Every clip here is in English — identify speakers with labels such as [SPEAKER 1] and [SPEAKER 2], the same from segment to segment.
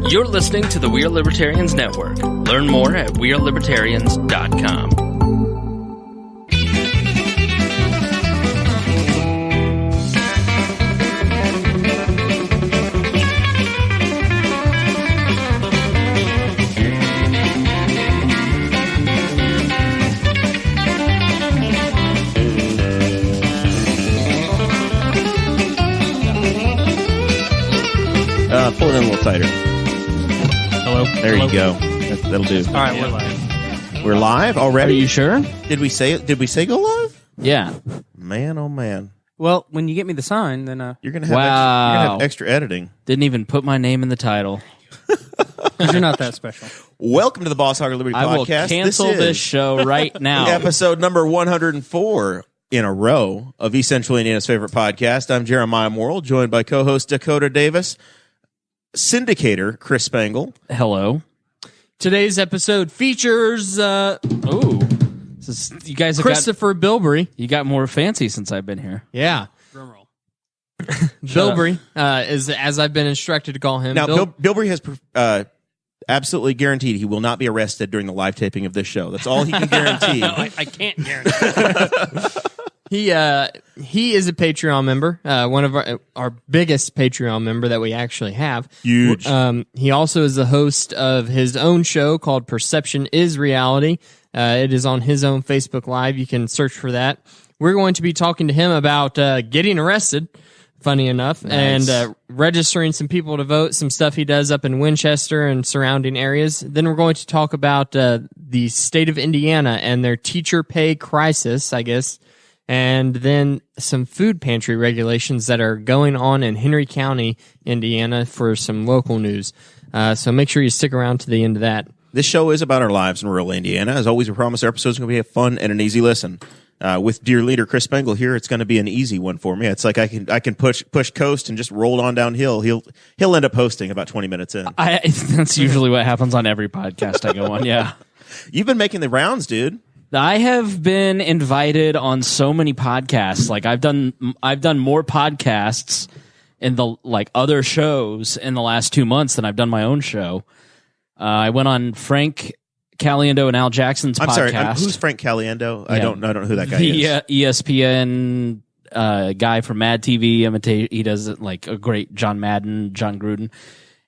[SPEAKER 1] You're listening to the We Are Libertarians Network. Learn more at wearelibertarians.com.
[SPEAKER 2] Pull it in a little tighter.
[SPEAKER 1] Hello?
[SPEAKER 2] There you go. That'll do.
[SPEAKER 1] All right, we're live.
[SPEAKER 2] We're live already?
[SPEAKER 1] Are you sure?
[SPEAKER 2] Did we say go live?
[SPEAKER 1] Yeah.
[SPEAKER 2] Man, oh man.
[SPEAKER 3] Well, when you get me the sign, then
[SPEAKER 2] You're gonna have extra editing.
[SPEAKER 1] Didn't even put my name in the title.
[SPEAKER 3] you're not that special.
[SPEAKER 2] Welcome to the Boss Hog of Liberty
[SPEAKER 1] I will
[SPEAKER 2] podcast.
[SPEAKER 1] cancel this show right now.
[SPEAKER 2] Episode number 104 in a row of East Central Indiana's favorite podcast. I'm Jeremiah Morrell, joined by co-host Dakota Davis, syndicator Chris Spangle.
[SPEAKER 1] Hello.
[SPEAKER 3] Today's episode features
[SPEAKER 1] You guys have
[SPEAKER 3] Kristopher Bilbrey.
[SPEAKER 1] You got more fancy since I've been here.
[SPEAKER 3] Yeah.
[SPEAKER 1] Drumroll.
[SPEAKER 3] Bilbrey is, as I've been instructed to call him.
[SPEAKER 2] Now, Bilbrey has absolutely guaranteed he will not be arrested during the live taping of this show. That's all he can guarantee.
[SPEAKER 1] No, I can't guarantee.
[SPEAKER 3] He is a Patreon member, one of our biggest Patreon member that we actually have.
[SPEAKER 2] Huge.
[SPEAKER 3] He also is the host of his own show called Perception is Reality. It is on his own Facebook Live. You can search for that. We're going to be talking to him about getting arrested, funny enough,
[SPEAKER 1] Nice.
[SPEAKER 3] and registering some people to vote, some stuff he does up in Winchester and surrounding areas. Then we're going to talk about the state of Indiana and their teacher pay crisis, I guess. And then some food pantry regulations that are going on in Henry County, Indiana, for some local news. So make sure you stick around to the end of that.
[SPEAKER 2] This show is about our lives in rural Indiana. As always, we promise our episodes are going to be a fun and an easy listen. With dear leader Chris Spangle here, it's going to be an easy one for me. It's like I can push coast and just roll on downhill. He'll end up hosting about 20 minutes in.
[SPEAKER 1] That's usually what happens on every podcast I go on. Yeah.
[SPEAKER 2] You've been making the rounds, dude.
[SPEAKER 1] I have been invited on so many podcasts. Like I've done more podcasts in the other shows in the last 2 months than I've done my own show. I went on Frank Caliendo and Al Jackson's podcast.
[SPEAKER 2] I'm sorry, who's Frank Caliendo?
[SPEAKER 1] Yeah.
[SPEAKER 2] I don't know who that guy is.
[SPEAKER 1] The ESPN guy from Mad TV. He does like a great John Madden, John Gruden.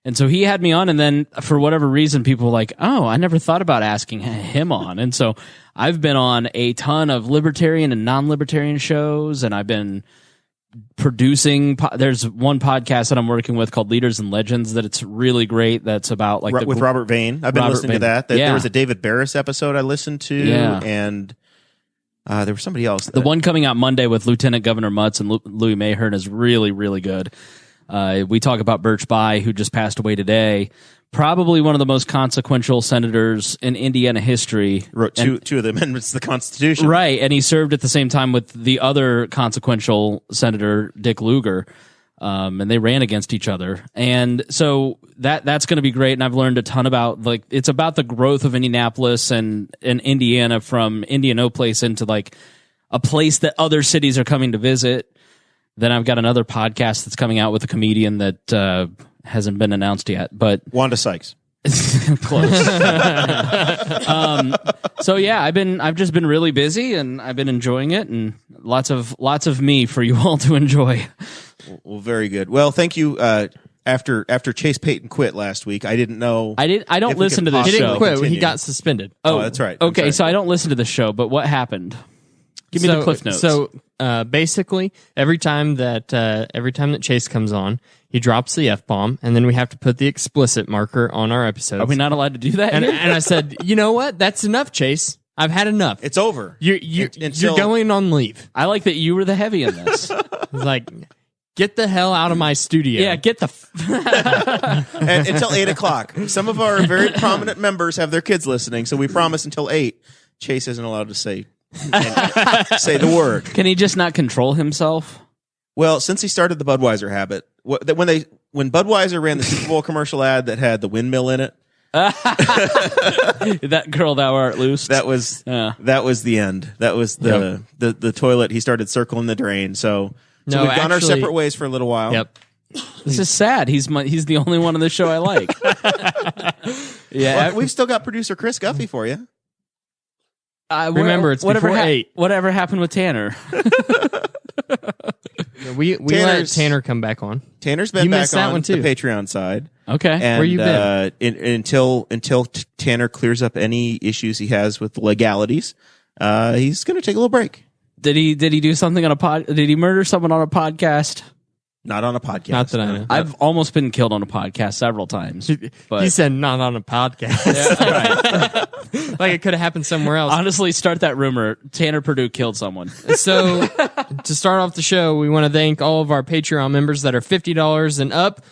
[SPEAKER 1] And so he had me on, and then for whatever reason, people were like, oh, I never thought about asking him on. And so I've been on a ton of libertarian and non-libertarian shows, and I've been producing. There's one podcast that I'm working with called Leaders and Legends that it's really great. That's about
[SPEAKER 2] with Robert Vane. I've been listening to that.
[SPEAKER 1] Yeah.
[SPEAKER 2] There was a David Barris episode I listened to, and there was somebody else.
[SPEAKER 1] The one coming out Monday with Lieutenant Governor Mutz and Louis Mahern is really, really good. We talk about Birch Bayh, who just passed away today. Probably one of the most consequential senators in Indiana history.
[SPEAKER 2] Wrote two of the amendments to the Constitution.
[SPEAKER 1] Right, and he served at the same time with the other consequential senator, Dick Lugar, and they ran against each other. And so that's going to be great, and I've learned a ton about, it's about the growth of Indianapolis and Indiana from Indianapolis into, a place that other cities are coming to visit. Then I've got another podcast that's coming out with a comedian that hasn't been announced yet, but
[SPEAKER 2] Wanda Sykes.
[SPEAKER 1] Close. So yeah, I've just been really busy, and I've been enjoying it, and lots of me for you all to enjoy.
[SPEAKER 2] Well, very good. Well, thank you. After Chase Peyton quit last week, I didn't know.
[SPEAKER 1] I don't listen to this show.
[SPEAKER 3] He didn't quit.
[SPEAKER 2] Continue.
[SPEAKER 3] He got suspended.
[SPEAKER 2] Oh, that's right.
[SPEAKER 1] Okay, so I don't listen to the show, but what happened? Give me the cliff notes.
[SPEAKER 3] So basically, every time that Chase comes on, he drops the F-bomb, and then we have to put the explicit marker on our episodes.
[SPEAKER 1] Are we not allowed to do that?
[SPEAKER 3] And I said, you know what? That's enough, Chase. I've had enough.
[SPEAKER 2] It's over.
[SPEAKER 3] You're going on leave.
[SPEAKER 1] I like that you were the heavy in this.
[SPEAKER 3] I was like, get the hell out of my studio.
[SPEAKER 1] Yeah, get the...
[SPEAKER 2] And until 8 o'clock. Some of our very prominent members have their kids listening, so we promise until 8, Chase isn't allowed to say the word.
[SPEAKER 1] Can he just not control himself?
[SPEAKER 2] Well, since he started the Budweiser habit, when Budweiser ran the Super Bowl commercial ad that had the windmill in it,
[SPEAKER 1] that girl thou art loose.
[SPEAKER 2] that was the end. That was the toilet. He started circling the drain. So we've gone our separate ways for a little while.
[SPEAKER 3] Yep.
[SPEAKER 1] This is sad. He's the only one on the show I like.
[SPEAKER 2] Yeah, we've still got producer Chris Guffey for you.
[SPEAKER 3] Remember, it's before 8.
[SPEAKER 1] Whatever happened with Tanner?
[SPEAKER 3] We let Tanner come back on.
[SPEAKER 2] Tanner's been back on the Patreon side.
[SPEAKER 1] Okay,
[SPEAKER 2] and,
[SPEAKER 3] where you been?
[SPEAKER 2] Until Tanner clears up any issues he has with legalities, he's going to take a little break.
[SPEAKER 1] Did he do something on a pod? Did he murder someone on a podcast?
[SPEAKER 2] Not on a podcast.
[SPEAKER 3] Not that I know.
[SPEAKER 1] I've almost been killed on a podcast several times. But
[SPEAKER 3] he said not on a podcast.
[SPEAKER 1] Right.
[SPEAKER 3] Like it could have happened somewhere else.
[SPEAKER 1] Honestly, start that rumor. Tanner Purdue killed someone.
[SPEAKER 3] So to start off the show, we want to thank all of our Patreon members that are $50 and up.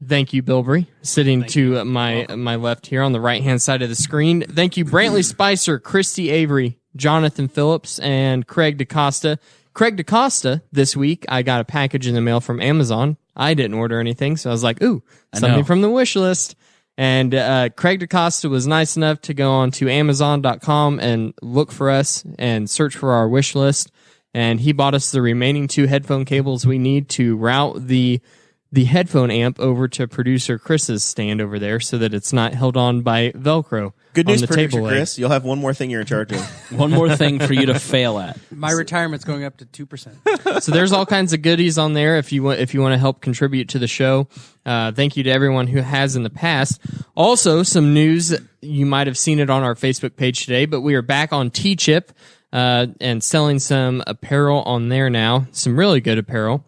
[SPEAKER 3] Thank you, Bilbrey, sitting to my left here on the right-hand side of the screen. Thank you, Brantley Spicer, Christy Avery, Jonathan Phillips, and Craig DaCosta. Craig DaCosta, this week, I got a package in the mail from Amazon. I didn't order anything, so I was like, ooh, something from the wish list. And Craig DaCosta was nice enough to go on to Amazon.com and look for us and search for our wish list. And he bought us the remaining 2 headphone cables we need to route the headphone amp over to producer Chris's stand over there so that it's not held on by Velcro.
[SPEAKER 2] Good news,
[SPEAKER 3] on the
[SPEAKER 2] producer
[SPEAKER 3] table
[SPEAKER 2] Chris. You'll have one more thing you're in charge of.
[SPEAKER 1] One more thing for you to fail at.
[SPEAKER 4] My retirement's going up to 2%.
[SPEAKER 3] So there's all kinds of goodies on there if you want to help contribute to the show. Thank you to everyone who has in the past. Also, some news, you might have seen it on our Facebook page today, but we are back on T-Chip and selling some apparel on there now, some really good apparel.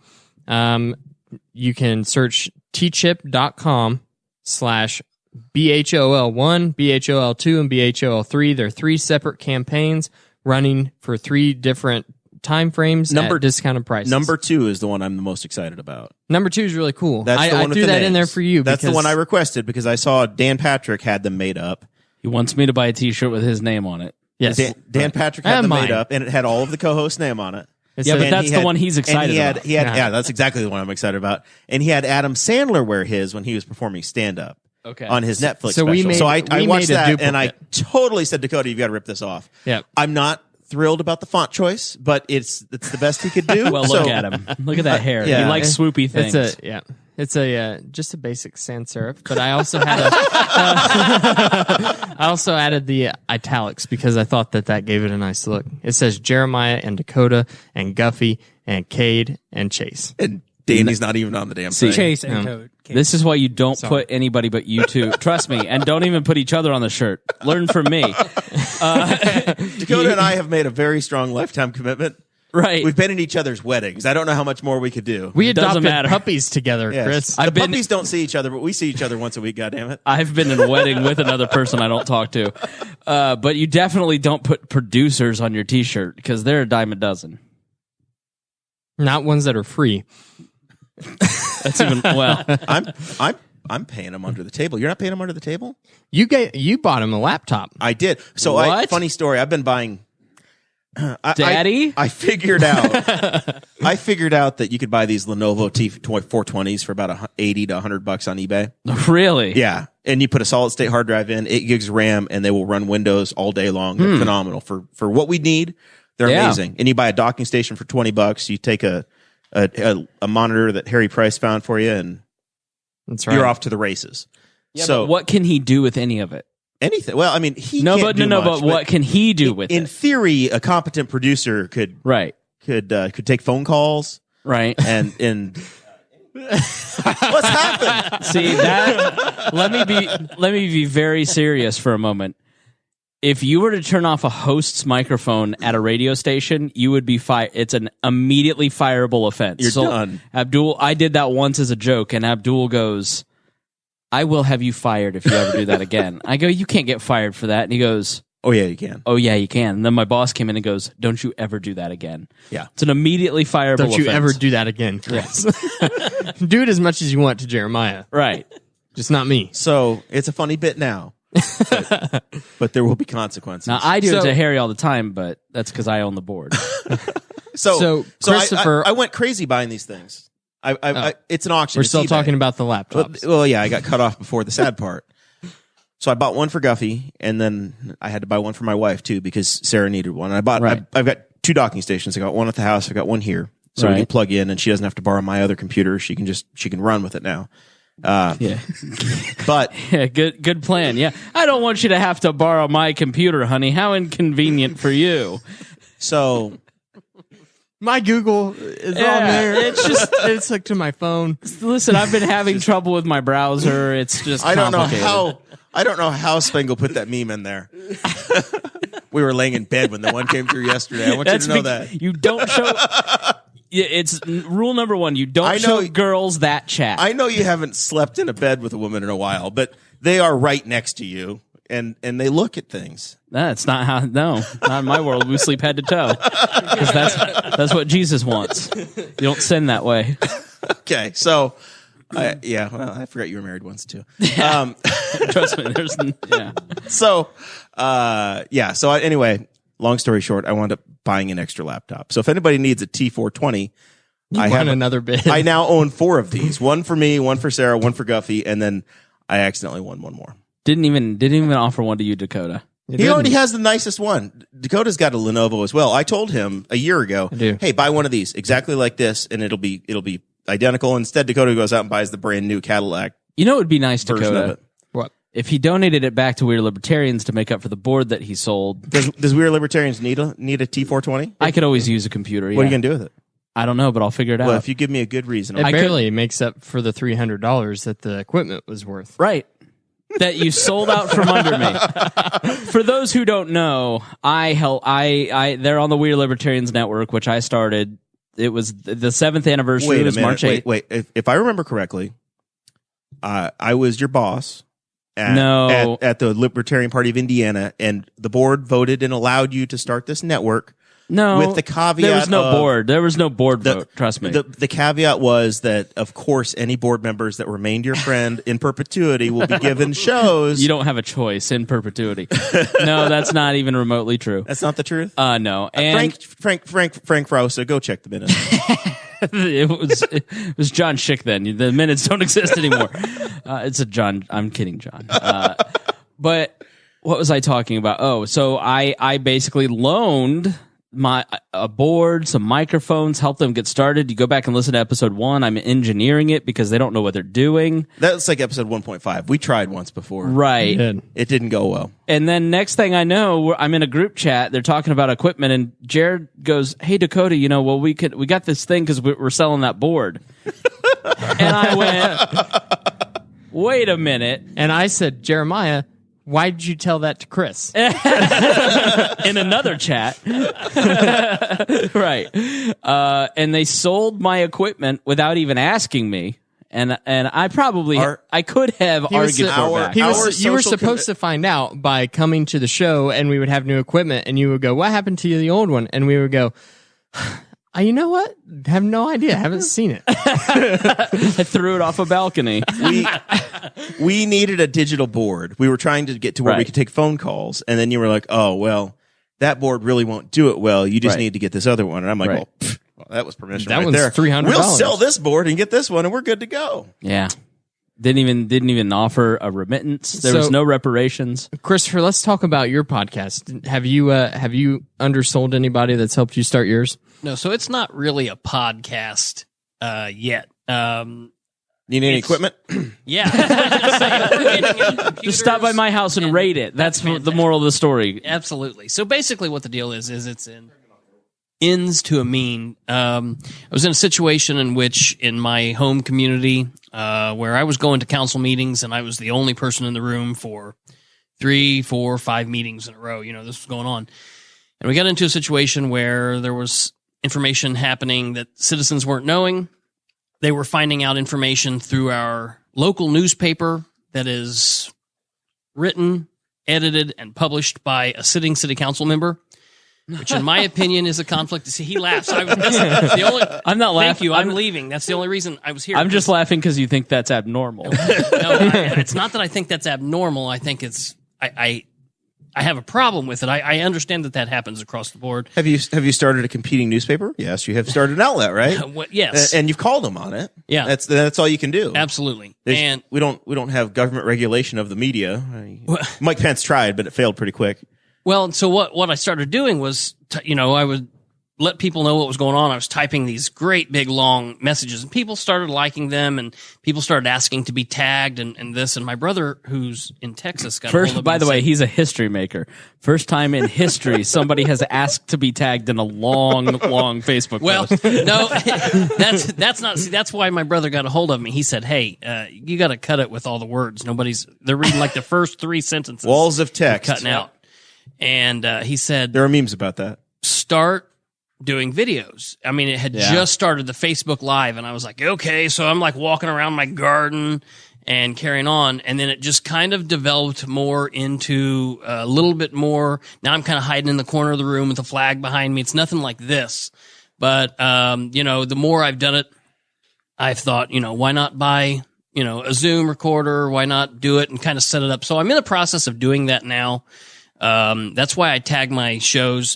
[SPEAKER 3] You can search tchip.com/BHOL1, BHOL2, and BHOL3. They're 3 separate campaigns running for 3 different time frames at discounted prices.
[SPEAKER 2] Number 2 is the one I'm the most excited about.
[SPEAKER 3] Number 2 is really cool.
[SPEAKER 2] That's the one
[SPEAKER 3] I
[SPEAKER 2] with
[SPEAKER 3] threw
[SPEAKER 2] the
[SPEAKER 3] that
[SPEAKER 2] names.
[SPEAKER 3] in there for you.
[SPEAKER 2] That's the one I requested because I saw Dan Patrick had them made up.
[SPEAKER 1] He wants me to buy a T-shirt with his name on it.
[SPEAKER 3] Yes.
[SPEAKER 2] Dan Patrick had them made up, and it had all of the co-hosts' name on it.
[SPEAKER 1] Yeah, but that's the one he's excited about.
[SPEAKER 2] Yeah, that's exactly the one I'm excited about. And he had Adam Sandler wear his when he was performing stand-up on his Netflix special. So I watched that, and I totally said, Dakota, you've got to rip this off.
[SPEAKER 3] Yep.
[SPEAKER 2] I'm not thrilled about the font choice, but it's the best he could do.
[SPEAKER 1] Well, look at him. Look at that hair.
[SPEAKER 2] Yeah.
[SPEAKER 1] He likes swoopy things.
[SPEAKER 3] It's just a basic sans serif, but I also had I also added the italics because I thought that gave it a nice look. It says Jeremiah and Dakota and Guffey and Cade and Chase.
[SPEAKER 2] And Danny's not even on the damn thing.
[SPEAKER 4] Chase and Code.
[SPEAKER 1] This is why you don't put anybody but you two. Trust me, and don't even put each other on the shirt. Learn from me.
[SPEAKER 2] Dakota and I have made a very strong lifetime commitment.
[SPEAKER 1] Right.
[SPEAKER 2] We've been in each other's weddings. I don't know how much more we could do.
[SPEAKER 3] We
[SPEAKER 1] Doesn't
[SPEAKER 3] adopted
[SPEAKER 1] matter.
[SPEAKER 3] puppies together,
[SPEAKER 2] Yes.
[SPEAKER 3] Chris.
[SPEAKER 2] The puppies don't see each other, but we see each other once a week, goddammit.
[SPEAKER 1] I've been in a wedding with another person I don't talk to. But you definitely don't put producers on your T-shirt because they're a dime a dozen.
[SPEAKER 3] Not ones that are free.
[SPEAKER 1] That's even
[SPEAKER 2] I'm paying them under the table. You're not paying them under the table?
[SPEAKER 3] You bought him a laptop.
[SPEAKER 2] I did. So
[SPEAKER 1] What?
[SPEAKER 2] funny story. I've been buying.
[SPEAKER 1] Daddy?
[SPEAKER 2] I figured out. That you could buy these Lenovo T420s for about $80 to $100 on eBay.
[SPEAKER 1] Really?
[SPEAKER 2] Yeah, and you put a solid state hard drive in, 8 gigs of RAM, and they will run Windows all day long. They're phenomenal for what we need. They're amazing. And you buy a docking station for $20. You take a monitor that Harry Price found for you, and
[SPEAKER 3] That's right.
[SPEAKER 2] you're off to the races.
[SPEAKER 1] Yeah,
[SPEAKER 2] so
[SPEAKER 1] but what can he do with any of it?
[SPEAKER 2] anything? Well, I mean, he can't do much,
[SPEAKER 1] but what can he do with
[SPEAKER 2] in
[SPEAKER 1] it?
[SPEAKER 2] theory, a competent producer could take phone calls,
[SPEAKER 1] right?
[SPEAKER 2] And what's happened?
[SPEAKER 1] See that? Let me be very serious for a moment. If you were to turn off a host's microphone at a radio station, you would be fired. It's an immediately fireable offense.
[SPEAKER 2] You're done.
[SPEAKER 1] Abdul, I did that once as a joke, and Abdul goes, "I will have you fired if you ever do that again." I go, "You can't get fired for that." And he goes,
[SPEAKER 2] "Oh yeah, you can."
[SPEAKER 1] "Oh yeah, you can." And then my boss came in and goes, "Don't you ever do that again."
[SPEAKER 2] Yeah.
[SPEAKER 1] It's an immediately fireable
[SPEAKER 3] Don't you
[SPEAKER 1] offense.
[SPEAKER 3] ever do that again, Chris. Do it as much as you want to Jeremiah.
[SPEAKER 1] Right.
[SPEAKER 3] Just not me.
[SPEAKER 2] So it's a funny bit now. but there will be consequences.
[SPEAKER 1] Now, I do it to Harry all the time, but that's because I own the board.
[SPEAKER 2] So
[SPEAKER 3] Kristopher,
[SPEAKER 2] I went crazy buying these things. It's an auction.
[SPEAKER 3] We're
[SPEAKER 2] It's
[SPEAKER 3] still
[SPEAKER 2] eBay.
[SPEAKER 3] talking about the laptops.
[SPEAKER 2] Well, yeah, I got cut off before the sad part. So I bought one for Guffey, and then I had to buy one for my wife too because Sarah needed one. I've got 2 docking stations. I got one at the house. I got one here. so we can
[SPEAKER 1] Right.
[SPEAKER 2] plug in, and she doesn't have to borrow my other computer. She can run with it now.
[SPEAKER 1] Yeah.
[SPEAKER 2] But
[SPEAKER 1] Yeah, good plan. Yeah. I don't want you to have to borrow my computer, honey. How inconvenient for you.
[SPEAKER 2] so
[SPEAKER 3] My Google is on there. It's hooked to my phone.
[SPEAKER 1] Listen, I've been having trouble with my browser. It's just
[SPEAKER 2] I don't know
[SPEAKER 1] complicated.
[SPEAKER 2] how Spangle put that meme in there. We were laying in bed when the one came through yesterday. I want you to know that.
[SPEAKER 1] You don't show. Yeah, it's rule number 1. You don't show girls that chat.
[SPEAKER 2] I know you haven't slept in a bed with a woman in a while, but they are right next to you, and they look at things.
[SPEAKER 1] That's not how. No, not in my world. We sleep head to toe because that's what Jesus wants. You don't sin that way.
[SPEAKER 2] Okay, so I forgot you were married once too.
[SPEAKER 1] Trust me.
[SPEAKER 2] So anyway, long story short, I wound up buying an extra laptop. So if anybody needs a T420, I have
[SPEAKER 3] another bid.
[SPEAKER 2] I now own 4 of these. One for me, one for Sarah, one for Guffey, and then I accidentally won one more.
[SPEAKER 1] Didn't even offer one to you, Dakota.
[SPEAKER 2] He already has the nicest one. Dakota's got a Lenovo as well. I told him a year ago, hey, buy one of these exactly like this, and it'll be identical. Instead, Dakota goes out and buys the brand new Cadillac.
[SPEAKER 1] You know, it would be nice,
[SPEAKER 2] version of
[SPEAKER 1] Dakota.
[SPEAKER 2] it.
[SPEAKER 3] What?
[SPEAKER 1] If he donated it back to We Are Libertarians to make up for the board that he sold.
[SPEAKER 2] Does We Are Libertarians need a T420?
[SPEAKER 1] I could always use a computer.
[SPEAKER 2] What are you gonna do with it?
[SPEAKER 1] I don't know, but I'll figure it out.
[SPEAKER 2] Well, if you give me a good reason,
[SPEAKER 3] It barely makes up for the $300 that the equipment was worth.
[SPEAKER 1] Right. That you sold out from under me. For those who don't know, they're on the We Are Libertarians network, which I started. It was the 7th anniversary. It was March 8th.
[SPEAKER 2] Wait. If I remember correctly, I was your boss at the Libertarian Party of Indiana, and the board voted and allowed you to start this network.
[SPEAKER 1] No,
[SPEAKER 2] with the caveat
[SPEAKER 1] there was no board. There was no board vote. Trust me.
[SPEAKER 2] The caveat was that, of course, any board members that remained your friend in perpetuity will be given shows.
[SPEAKER 1] You don't have a choice in perpetuity. No, that's not even remotely true.
[SPEAKER 2] That's not the truth.
[SPEAKER 1] No. And
[SPEAKER 2] Frank Frosa, go check the minutes.
[SPEAKER 1] it was John Schick then. The minutes don't exist anymore. It's a John. I'm kidding, John. But what was I talking about? Oh, so I basically loaned a board, some microphones, help them get started. You go back and listen to episode 1. I'm engineering it because they don't know what they're doing.
[SPEAKER 2] That's like episode 1.5. We tried once before.
[SPEAKER 1] Right.
[SPEAKER 2] It didn't go well.
[SPEAKER 1] And then next thing I know, I'm in a group chat. They're talking about equipment, and Jared goes, "Hey, Dakota, we got this thing because we're selling that board." And I went, "Wait a minute."
[SPEAKER 3] And I said, Jeremiah, why did you tell that to Chris?
[SPEAKER 1] In another chat. Right. And they sold my equipment without even asking me. And I probably I could have argued for it back.
[SPEAKER 3] You were supposed to find out by coming to the show, and we would have new equipment, and you would go, "What happened to the old one?" And we would go, you know what? I have no idea. I haven't seen it.
[SPEAKER 1] I threw it off a balcony.
[SPEAKER 2] We needed a digital board. We were trying to get to where we could take phone calls, and then you were like, "Oh, well, that board really won't do it well. You just need to get this other one." And I'm like, well, that was permission
[SPEAKER 3] that
[SPEAKER 2] right
[SPEAKER 3] one's
[SPEAKER 2] there.
[SPEAKER 3] $300.
[SPEAKER 2] We'll sell this board and get this one, and we're good to go.
[SPEAKER 1] Yeah. Didn't even offer a remittance. There was no reparations.
[SPEAKER 3] Kristopher, let's talk about your podcast. Have you undersold anybody that's helped you start yours?
[SPEAKER 5] No, so it's not really a podcast yet.
[SPEAKER 2] You need any equipment?
[SPEAKER 5] Yeah.
[SPEAKER 1] Just stop by my house and rate it. That's the moral of the story.
[SPEAKER 5] Absolutely. So basically what the deal is it's in ends to a mean. I was in a situation in which in my home community where I was going to council meetings and I was the only person in the room for 3, 4, 5 meetings in a row. This was going on. And we got into a situation where there was information happening that citizens weren't knowing. They were finding out information through our local newspaper that is written, edited, and published by a sitting city council member, which in my opinion is a conflict. See, he laughs. I'm not laughing. Thank you. I'm leaving. That's the only reason I was here.
[SPEAKER 1] I'm just laughing because you think that's abnormal.
[SPEAKER 5] No, it's not that I think that's abnormal. I think it's I have a problem with it. I understand that happens across the board.
[SPEAKER 2] Have you started a competing newspaper? Yes, you have started an outlet, right?
[SPEAKER 5] Yes,
[SPEAKER 2] and you've called them on it.
[SPEAKER 5] Yeah,
[SPEAKER 2] that's all you can do.
[SPEAKER 5] Absolutely.
[SPEAKER 2] And we don't have government regulation of the media. Mike Pence tried, but it failed pretty quick.
[SPEAKER 5] Well, so what I started doing was, I would let people know what was going on, I was typing these great big long messages, and people started liking them, and people started asking to be tagged and this. And my brother, who's in Texas, got a hold of
[SPEAKER 1] First,
[SPEAKER 5] me
[SPEAKER 1] by
[SPEAKER 5] and
[SPEAKER 1] the way,
[SPEAKER 5] said,
[SPEAKER 1] he's a history maker. First time in history somebody has asked to be tagged in a long Facebook
[SPEAKER 5] well,
[SPEAKER 1] post.
[SPEAKER 5] no, that's not. See, that's why my brother got a hold of me. He said, "Hey, you got to cut it with all the words. They're reading like the first 3 sentences,
[SPEAKER 2] Walls of text
[SPEAKER 5] cutting out." And he said,
[SPEAKER 2] There are memes about that.
[SPEAKER 5] "Start doing videos." I mean, it had just started the Facebook Live, and I was like, okay. So I'm like walking around my garden and carrying on, and then it just kind of developed more into a little bit more. Now I'm kind of hiding in the corner of the room with a flag behind me. It's nothing like this, but the more I've done it, I've thought, why not buy a Zoom recorder? Why not do it and kind of set it up? So I'm in the process of doing that now. That's why I tag my shows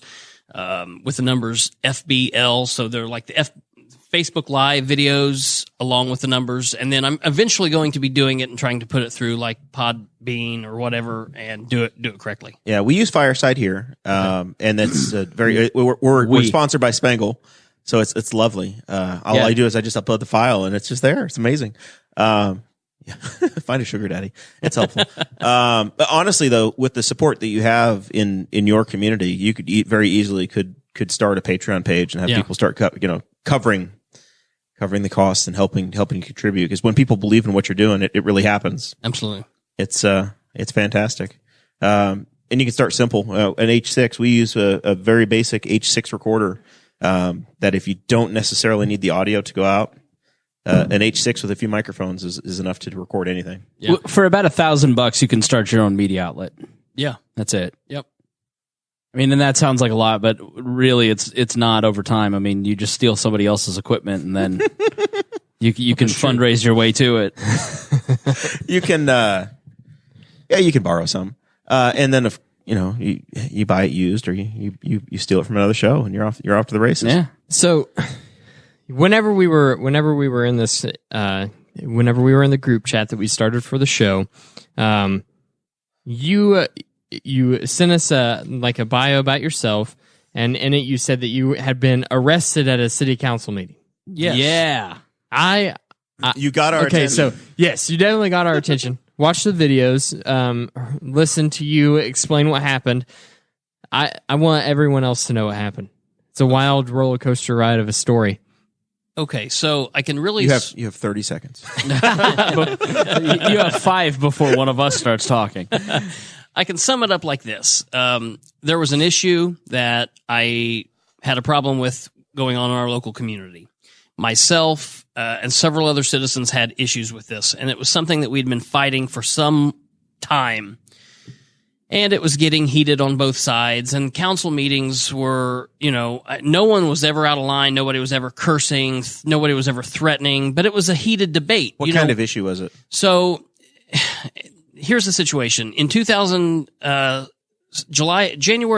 [SPEAKER 5] with the numbers FBL, so they're like the Facebook Live videos along with the numbers, and then I'm eventually going to be doing it and trying to put it through like Podbean or whatever and do it correctly.
[SPEAKER 2] Yeah, we use Fireside here, and that's very. We're sponsored by Spangle, so it's lovely. All I do is I just upload the file, and it's just there. It's amazing. Find a sugar daddy. It's helpful. But honestly, though, with the support that you have in your community, you could very easily could start a Patreon page and have people start covering the costs and helping contribute. Because when people believe in what you're doing, it really happens.
[SPEAKER 5] Absolutely,
[SPEAKER 2] it's fantastic. And you can start simple. An H6, we use a very basic H6 recorder. That if you don't necessarily need the audio to go out. An H6 with a few microphones is enough to record anything.
[SPEAKER 1] Yeah. For about $1,000, you can start your own media outlet.
[SPEAKER 5] Yeah,
[SPEAKER 1] that's it.
[SPEAKER 5] Yep.
[SPEAKER 1] I mean, and that sounds like a lot, but really, it's not over time. I mean, you just steal somebody else's equipment, and then you can fundraise your way to it.
[SPEAKER 2] You can, you can borrow some, and then if you buy it used, or you steal it from another show, and you're off to the races.
[SPEAKER 1] Yeah.
[SPEAKER 3] So. Whenever we were in this, whenever we were in the group chat that we started for the show, you sent us a bio about yourself, and in it you said that you had been arrested at a city council meeting.
[SPEAKER 1] Yes. Yeah.
[SPEAKER 2] You got our attention.
[SPEAKER 3] So yes, you definitely got our attention. Watch the videos, listen to you explain what happened. I want everyone else to know what happened. It's a wild roller coaster ride of a story.
[SPEAKER 5] Okay, so I can really...
[SPEAKER 2] You have 30 seconds.
[SPEAKER 1] You have 5 before one of us starts talking.
[SPEAKER 5] I can sum it up like this. There was an issue that I had a problem with going on in our local community. Myself and several other citizens had issues with this, and it was something that we'd been fighting for some time. And it was getting heated on both sides, and council meetings were, no one was ever out of line. Nobody was ever cursing. Nobody was ever threatening, but it was a heated debate.
[SPEAKER 2] What kind of issue was it?
[SPEAKER 5] So here's the situation. In January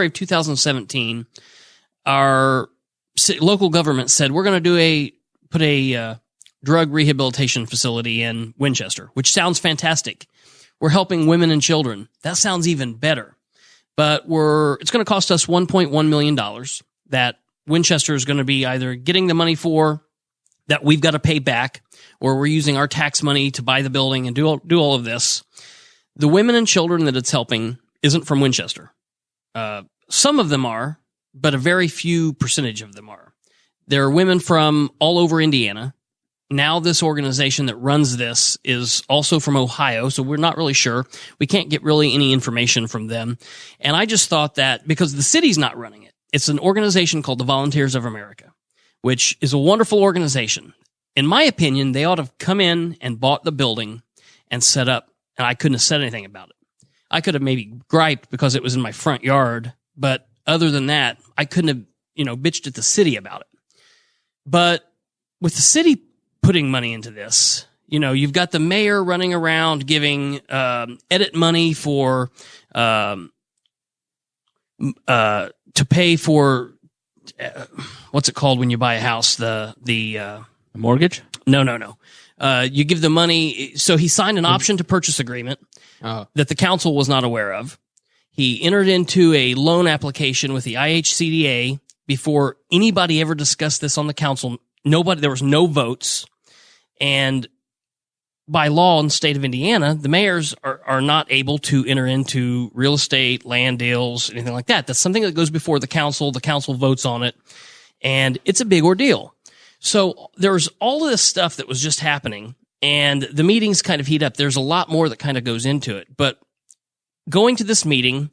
[SPEAKER 5] of 2017, our local government said, we're going to put a drug rehabilitation facility in Winchester, which sounds fantastic. We're helping women and children. That sounds even better. But it's going to cost us $1.1 million that Winchester is going to be either getting the money for, that we've got to pay back, or we're using our tax money to buy the building and do all of this. The women and children that it's helping isn't from Winchester. Some of them are, but a very few percentage of them are. There are women from all over Indiana. Now this organization that runs this is also from Ohio, so we're not really sure. We can't get really any information from them. And I just thought that because the city's not running it, it's an organization called the Volunteers of America, which is a wonderful organization. In my opinion, they ought to have come in and bought the building and set up, and I couldn't have said anything about it. I could have maybe griped because it was in my front yard, but other than that, I couldn't have, bitched at the city about it. But with the city putting money into this, you've got the mayor running around giving edit money for to pay for what's it called when you buy a house? The
[SPEAKER 1] mortgage?
[SPEAKER 5] No. You give the money. So he signed an option to purchase agreement that the council was not aware of. He entered into a loan application with the IHCDA before anybody ever discussed this on the council. There was no votes. And by law in the state of Indiana, the mayors are not able to enter into real estate, land deals, anything like that. That's something that goes before the council. The council votes on it, and it's a big ordeal. So there's all of this stuff that was just happening, and the meetings kind of heat up. There's a lot more that kind of goes into it. But going to this meeting,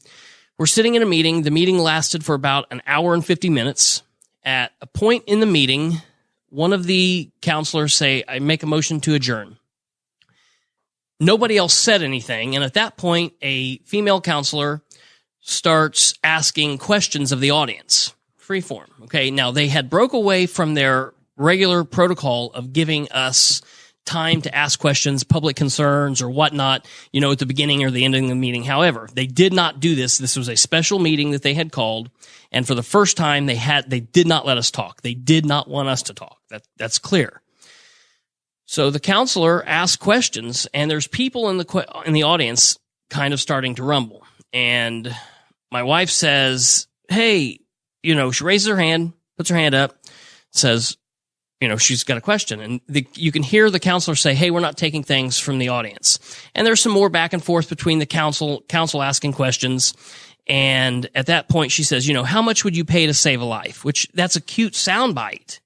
[SPEAKER 5] we're sitting in a meeting. The meeting lasted for about an hour and 50 minutes. At a point in the meeting, one of the counselors say, I make a motion to adjourn. Nobody else said anything. And at that point, a female counselor starts asking questions of the audience. Freeform. Okay. Now they had broke away from their regular protocol of giving us time to ask questions, public concerns or whatnot, at the beginning or the ending of the meeting. However, they did not do this. This was a special meeting that they had called. And for the first time they did not let us talk. They did not want us to talk. That's clear. So the counselor asked questions, and there's people in the audience kind of starting to rumble. And my wife says, hey, she raises her hand, puts her hand up, says, she's got a question. And you can hear the counselor say, hey, we're not taking things from the audience. And there's some more back and forth between the council asking questions. And at that point, she says, how much would you pay to save a life? Which that's a cute soundbite.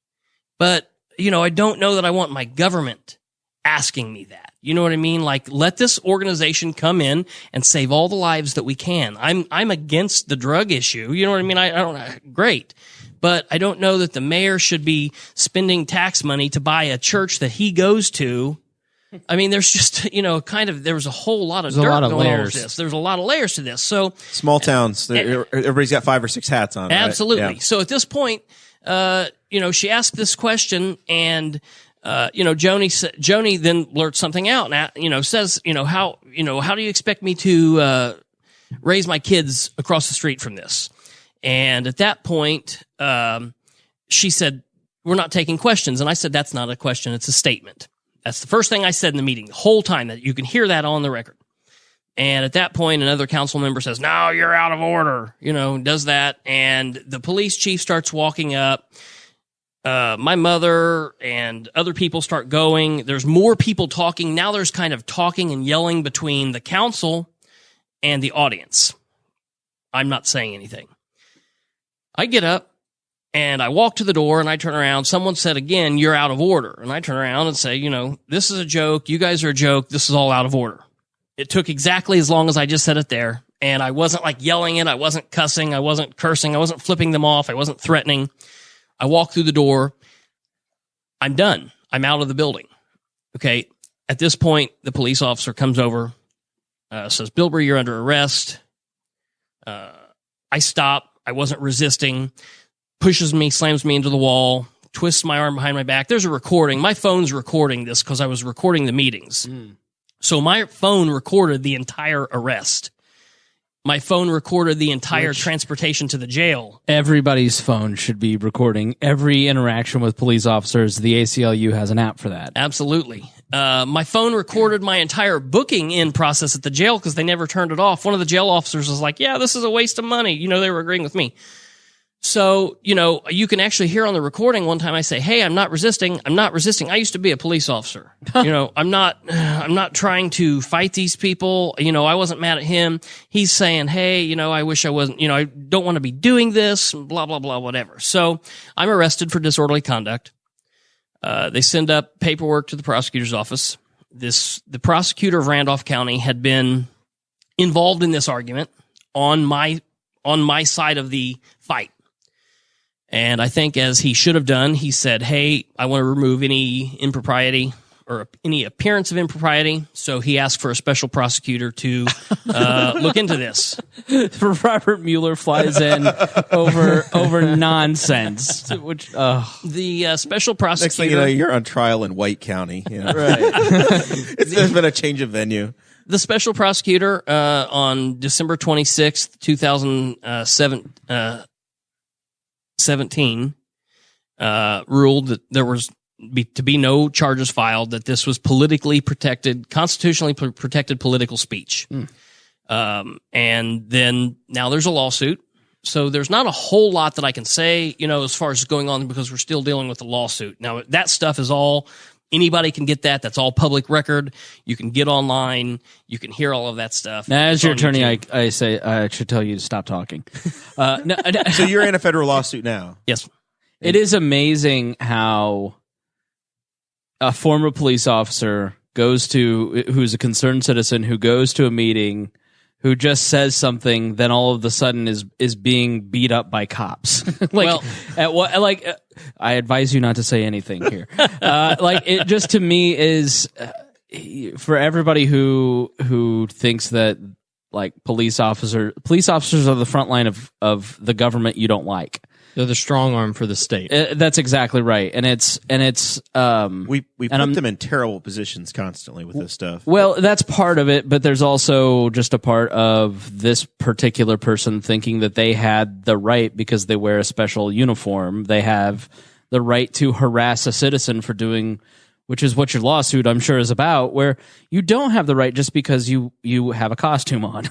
[SPEAKER 5] But I don't know that I want my government asking me that. You know what I mean? Like, let this organization come in and save all the lives that we can. I'm against the drug issue. You know what I mean? I don't, great. But I don't know that the mayor should be spending tax money to buy a church that he goes to. I mean, there's just, there was a whole lot of dirt going on with this. There's a lot of layers to this. So
[SPEAKER 2] small towns, everybody's got 5 or 6 hats on.
[SPEAKER 5] Absolutely.
[SPEAKER 2] Right? Yeah.
[SPEAKER 5] So at this point, she asked this question, and Joni then blurts something out, and says, how do you expect me to raise my kids across the street from this? And at that point, she said, we're not taking questions. And I said, that's not a question, it's a statement. That's the first thing I said in the meeting the whole time. That you can hear that on the record. And at that point, another council member says, no, you're out of order, does that. And the police chief starts walking up. My mother and other people start going. There's more people talking. Now there's kind of talking and yelling between the council and the audience. I'm not saying anything. I get up and I walk to the door and I turn around. Someone said again, you're out of order. And I turn around and say, this is a joke. You guys are a joke. This is all out of order. It took exactly as long as I just said it there. And I wasn't like yelling it. I wasn't cussing. I wasn't cursing. I wasn't flipping them off. I wasn't threatening. I walk through the door. I'm done. I'm out of the building. Okay. At this point, the police officer comes over, says, Bilbrey, you're under arrest. I stop. I wasn't resisting. Pushes me, slams me into the wall, twists my arm behind my back. There's a recording. My phone's recording this because I was recording the meetings. So my phone recorded the entire arrest. My phone recorded the entire transportation to the jail.
[SPEAKER 1] Everybody's phone should be recording every interaction with police officers. The ACLU has an app for that.
[SPEAKER 5] Absolutely. My phone recorded my entire booking in process at the jail because they never turned it off. One of the jail officers was like, yeah, this is a waste of money. They were agreeing with me. So, you can actually hear on the recording one time I say, hey, I'm not resisting. I'm not resisting. I used to be a police officer. I'm not trying to fight these people. I wasn't mad at him. He's saying, hey, I wish I wasn't, I don't want to be doing this, blah, blah, blah, whatever. So I'm arrested for disorderly conduct. They send up paperwork to the prosecutor's office. The prosecutor of Randolph County had been involved in this argument on my side of the fight. And I think as he should have done, he said, hey, I want to remove any impropriety or any appearance of impropriety. So he asked for a special prosecutor to look into this.
[SPEAKER 1] Robert Mueller flies in over nonsense. Which
[SPEAKER 5] the special prosecutor.
[SPEAKER 2] Next thing you know, you're on trial in White County.
[SPEAKER 1] Right.
[SPEAKER 2] There's been a change of venue.
[SPEAKER 5] The special prosecutor on December 26th, 2017 ruled that there was to be no charges filed, that this was politically protected, constitutionally protected political speech. And then now there's a lawsuit. So there's not a whole lot that I can say, as far as going on, because we're still dealing with the lawsuit. Now, that stuff is all, anybody can get that. That's all public record. You can get online. You can hear all of that stuff.
[SPEAKER 1] Now, as your attorney, I say I should tell you to stop talking.
[SPEAKER 2] So you're in a federal lawsuit now?
[SPEAKER 5] Yes.
[SPEAKER 1] It is amazing how a former police officer who's a concerned citizen, who goes to a meeting, who just says something, then all of a sudden is being beat up by cops. I advise you not to say anything here. It just, to me, is for everybody who thinks that police officers are the front line of the government you don't like.
[SPEAKER 3] They're the strong arm for the state.
[SPEAKER 1] That's exactly right, and it's
[SPEAKER 2] we put them in terrible positions constantly with this stuff.
[SPEAKER 1] Well, that's part of it, but there's also just a part of this particular person thinking that they had the right, because they wear a special uniform, they have the right to harass a citizen for doing, which is what your lawsuit, I'm sure, is about, where you don't have the right just because you have a costume on.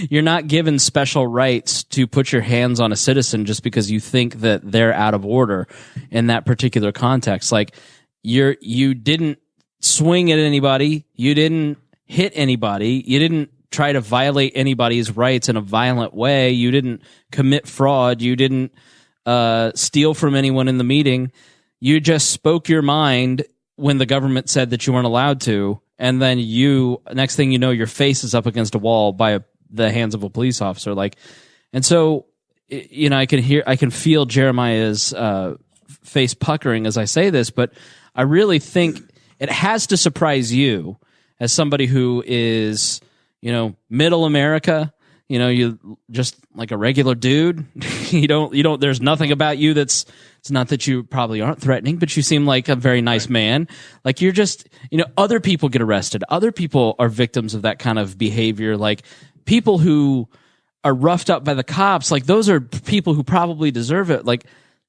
[SPEAKER 1] You're not given special rights to put your hands on a citizen just because you think that they're out of order in that particular context. You didn't swing at anybody, you didn't hit anybody, you didn't try to violate anybody's rights in a violent way, you didn't commit fraud, you didn't steal from anyone in the meeting, you just spoke your mind when the government said that you weren't allowed to, and then next thing you know, your face is up against a wall by the hands of a police officer. And so, I can feel Jeremiah's face puckering as I say this, but I really think it has to surprise you as somebody who is, middle America. You just like a regular dude. you don't, there's nothing about you it's not that you probably aren't threatening, but you seem like a very nice man. You're just, other people get arrested. Other people are victims of that kind of behavior. People who are roughed up by the cops, those are people who probably deserve it.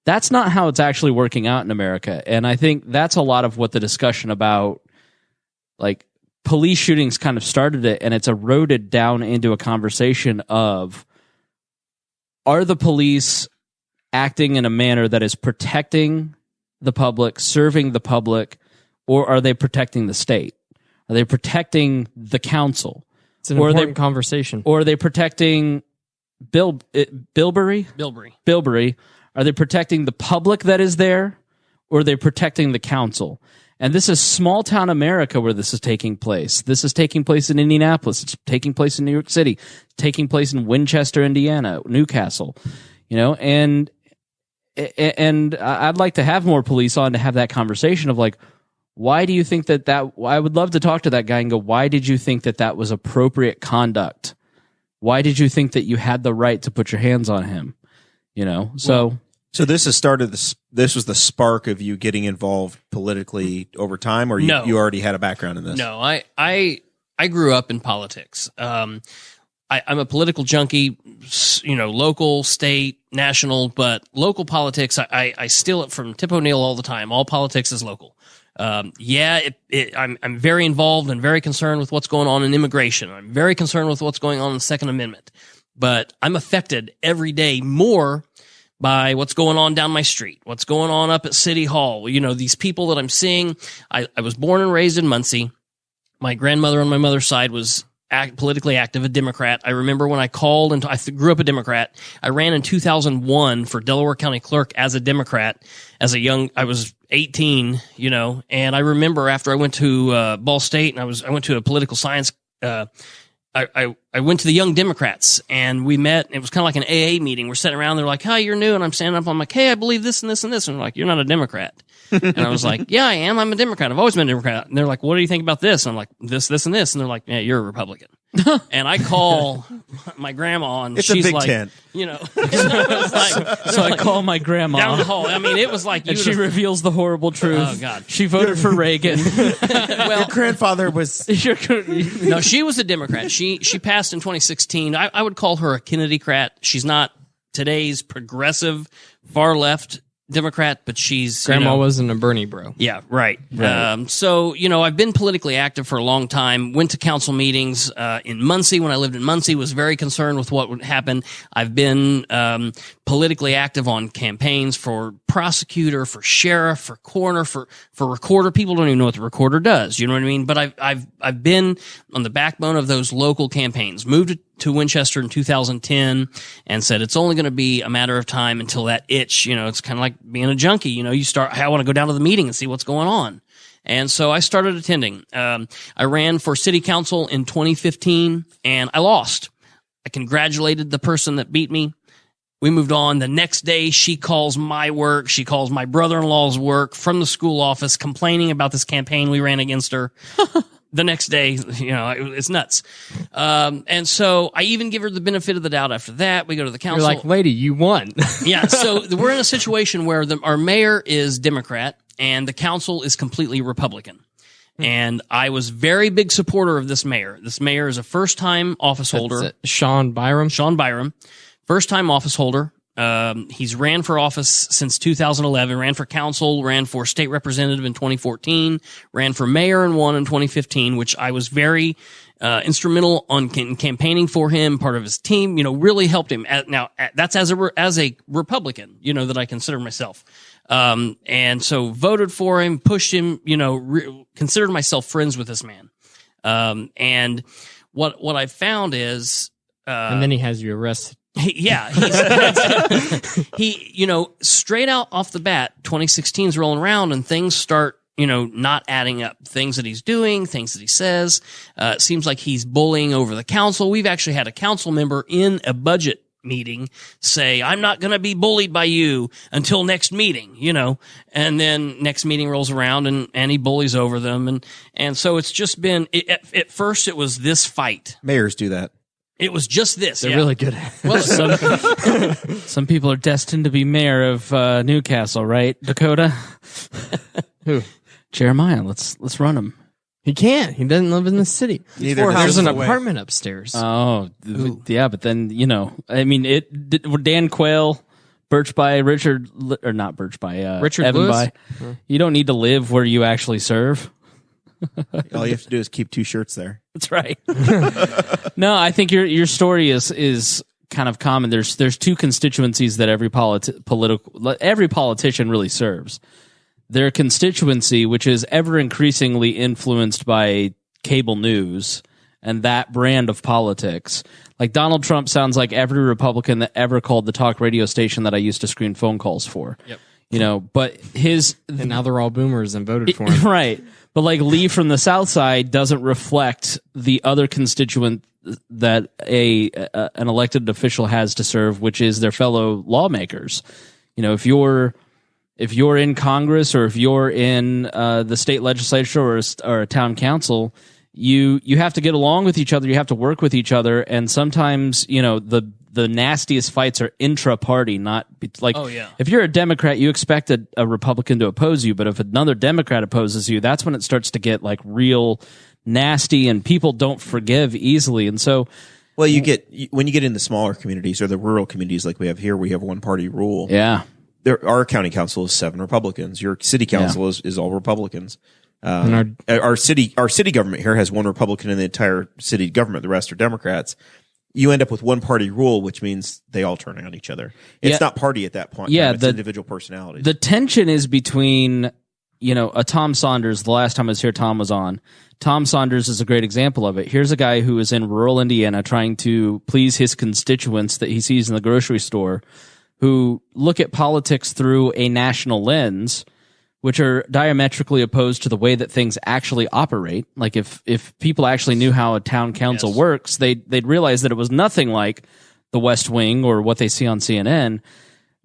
[SPEAKER 1] That's not how it's actually working out in America. And I think that's a lot of what the discussion about, police shootings kind of started it, and it's eroded down into a conversation of, are the police acting in a manner that is protecting the public, serving the public, or are they protecting the state? Are they protecting the council?
[SPEAKER 3] It's an important conversation.
[SPEAKER 1] Or are they protecting Bilbrey? Bilbrey. Are they protecting the public that is there, or are they protecting the council? And this is small town America where this is taking place. This is taking place in Indianapolis. It's taking place in New York City. It's taking place in Winchester, Indiana, Newcastle. And I'd like to have more police on to have that conversation of why do you think that I would love to talk to that guy and go, why did you think that was appropriate conduct? Why did you think that you had the right to put your hands on him? So
[SPEAKER 2] this has started. This was the spark of you getting involved politically over time, or you already had a background in this?
[SPEAKER 5] No, I grew up in politics. I'm a political junkie, local, state, national, but local politics, I steal it from Tip O'Neill all the time. All politics is local. I'm very involved and very concerned with what's going on in immigration. I'm very concerned with what's going on in the Second Amendment, but I'm affected every day more by what's going on down my street, what's going on up at City Hall. These people that I'm seeing. I was born and raised in Muncie. My grandmother on my mother's side was politically active, a Democrat. I remember when I called, and I grew up a Democrat. I ran in 2001 for Delaware County Clerk as a Democrat. I was 18, and I remember after I went to Ball State, and I went to a political science I went to the Young Democrats, and we met. It was kind of like an AA meeting. We're sitting around. They're like, "Hi, you're new," and I'm standing up. I'm like, "Hey, I believe this and this and this." And they're like, "You're not a Democrat." And I was like, "Yeah, I am. I'm a Democrat. I've always been a Democrat." And they're like, "What do you think about this?" And I'm like, "This, this, and this." And they're like, "Yeah, you're a Republican." And I call my grandma, and
[SPEAKER 2] it's
[SPEAKER 5] she's
[SPEAKER 2] a big
[SPEAKER 5] like,
[SPEAKER 2] tent.
[SPEAKER 1] So I call my grandma
[SPEAKER 5] down the hall. I mean, it was like,
[SPEAKER 1] and she reveals the horrible truth.
[SPEAKER 5] Oh God,
[SPEAKER 1] she voted for Reagan.
[SPEAKER 2] Well, your grandfather was.
[SPEAKER 5] No, she was a Democrat. She passed in 2016. I would call her a Kennedy-crat. She's not today's progressive, far left Democrat, but she's
[SPEAKER 3] Grandma wasn't a Bernie bro.
[SPEAKER 5] Yeah, right. So, I've been politically active for a long time, went to council meetings in Muncie when I lived in Muncie, was very concerned with what would happen. I've been politically active on campaigns for prosecutor, for sheriff, for coroner, for recorder. People don't even know what the recorder does. You know what I mean? But I've been on the backbone of those local campaigns, moved to Winchester in 2010 and said it's only going to be a matter of time until that itch, it's kind of like being a junkie, you start, I want to go down to the meeting and see what's going on. And so I started attending. I ran for city council in 2015 and I lost. I congratulated the person that beat me. We moved on. The next day, she calls my work. She calls my brother-in-law's work from the school office complaining about this campaign we ran against her. The next day, it's nuts. And so I even give her the benefit of the doubt after that. We go to the council.
[SPEAKER 3] You're like, lady, you won.
[SPEAKER 5] Yeah. So we're in a situation where our mayor is Democrat and the council is completely Republican. And I was very big supporter of this mayor. This mayor is a first-time office holder.
[SPEAKER 3] Sean Byram.
[SPEAKER 5] First-time office holder. He's ran for office since 2011, ran for council, ran for state representative in 2014, ran for mayor and won in 2015, which I was very instrumental on campaigning for him, part of his team, really helped him. That's as a Republican, that I consider myself. And so voted for him, pushed him, considered myself friends with this man. And what I found is,
[SPEAKER 3] and then he has you arrested.
[SPEAKER 5] Yeah, he, straight out off the bat, 2016 is rolling around and things start, not adding up. Things that he's doing, things that he says. It seems like he's bullying over the council. We've actually had a council member in a budget meeting say, I'm not going to be bullied by you until next meeting, and then next meeting rolls around and he bullies over them. And so it's just been, at first it was this fight.
[SPEAKER 2] Mayors do that.
[SPEAKER 5] It was just this.
[SPEAKER 3] They're really good at it.
[SPEAKER 1] Well, some people are destined to be mayor of Newcastle, right, Dakota?
[SPEAKER 3] Who?
[SPEAKER 1] Jeremiah. Let's run him.
[SPEAKER 3] He can't. He doesn't live in the city.
[SPEAKER 2] Neither does
[SPEAKER 3] There's an
[SPEAKER 2] away.
[SPEAKER 3] apartment upstairs.
[SPEAKER 1] Oh, yeah, but then, Dan Quayle, Birch by Richard, or not Birch by,
[SPEAKER 3] Richard
[SPEAKER 1] Evan
[SPEAKER 3] Lewis?
[SPEAKER 1] by. You don't need to live where you actually serve.
[SPEAKER 2] All you have to do is keep 2 shirts there.
[SPEAKER 1] That's right. No, I think your story is kind of common. There's 2 constituencies that every politician really serves. Their constituency, which is ever increasingly influenced by cable news and that brand of politics. Like Donald Trump sounds like every Republican that ever called the talk radio station that I used to screen phone calls for.
[SPEAKER 5] Yep.
[SPEAKER 1] But
[SPEAKER 3] and now they're all boomers and voted for him.
[SPEAKER 1] Right. But like Lee from the South Side doesn't reflect the other constituent that an elected official has to serve, which is their fellow lawmakers. If you're in Congress or if you're in the state legislature or a town council, you have to get along with each other. You have to work with each other, and sometimes the nastiest fights are intra-party, not like.
[SPEAKER 5] Oh, yeah.
[SPEAKER 1] If you're a Democrat, you expect a Republican to oppose you, but if another Democrat opposes you, that's when it starts to get like real nasty, and people don't forgive easily, and so.
[SPEAKER 2] Well, when you get into smaller communities or the rural communities like we have here, we have one-party rule.
[SPEAKER 1] Yeah.
[SPEAKER 2] Our county council is 7 Republicans. Your city council is all Republicans.
[SPEAKER 3] And
[SPEAKER 2] Our city government here has 1 Republican in the entire city government. The rest are Democrats. You end up with one-party rule, which means they all turn on each other. It's not party at that point.
[SPEAKER 1] Yeah,
[SPEAKER 2] it's individual personalities.
[SPEAKER 1] The tension is between, a Tom Saunders. The last time I was here, Tom was on. Tom Saunders is a great example of it. Here's a guy who is in rural Indiana trying to please his constituents that he sees in the grocery store, who look at politics through a national lens, which are diametrically opposed to the way that things actually operate. Like if people actually knew how a town council works, they'd realize that it was nothing like the West Wing or what they see on CNN.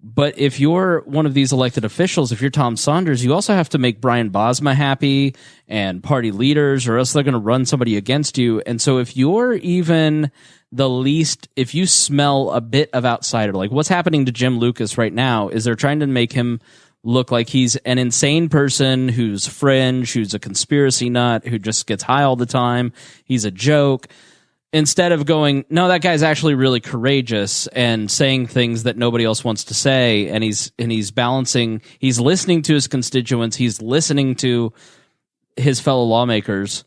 [SPEAKER 1] But if you're one of these elected officials, if you're Tom Saunders, you also have to make Brian Bosma happy and party leaders, or else they're going to run somebody against you. And so if you're even if you smell a bit of outsider, like what's happening to Jim Lucas right now is they're trying to make him look like he's an insane person who's fringe, who's a conspiracy nut, who just gets high all the time. He's a joke. instead of going, no, that guy's actually really courageous and saying things that nobody else wants to say, and he's balancing, he's listening to his constituents, he's listening to his fellow lawmakers,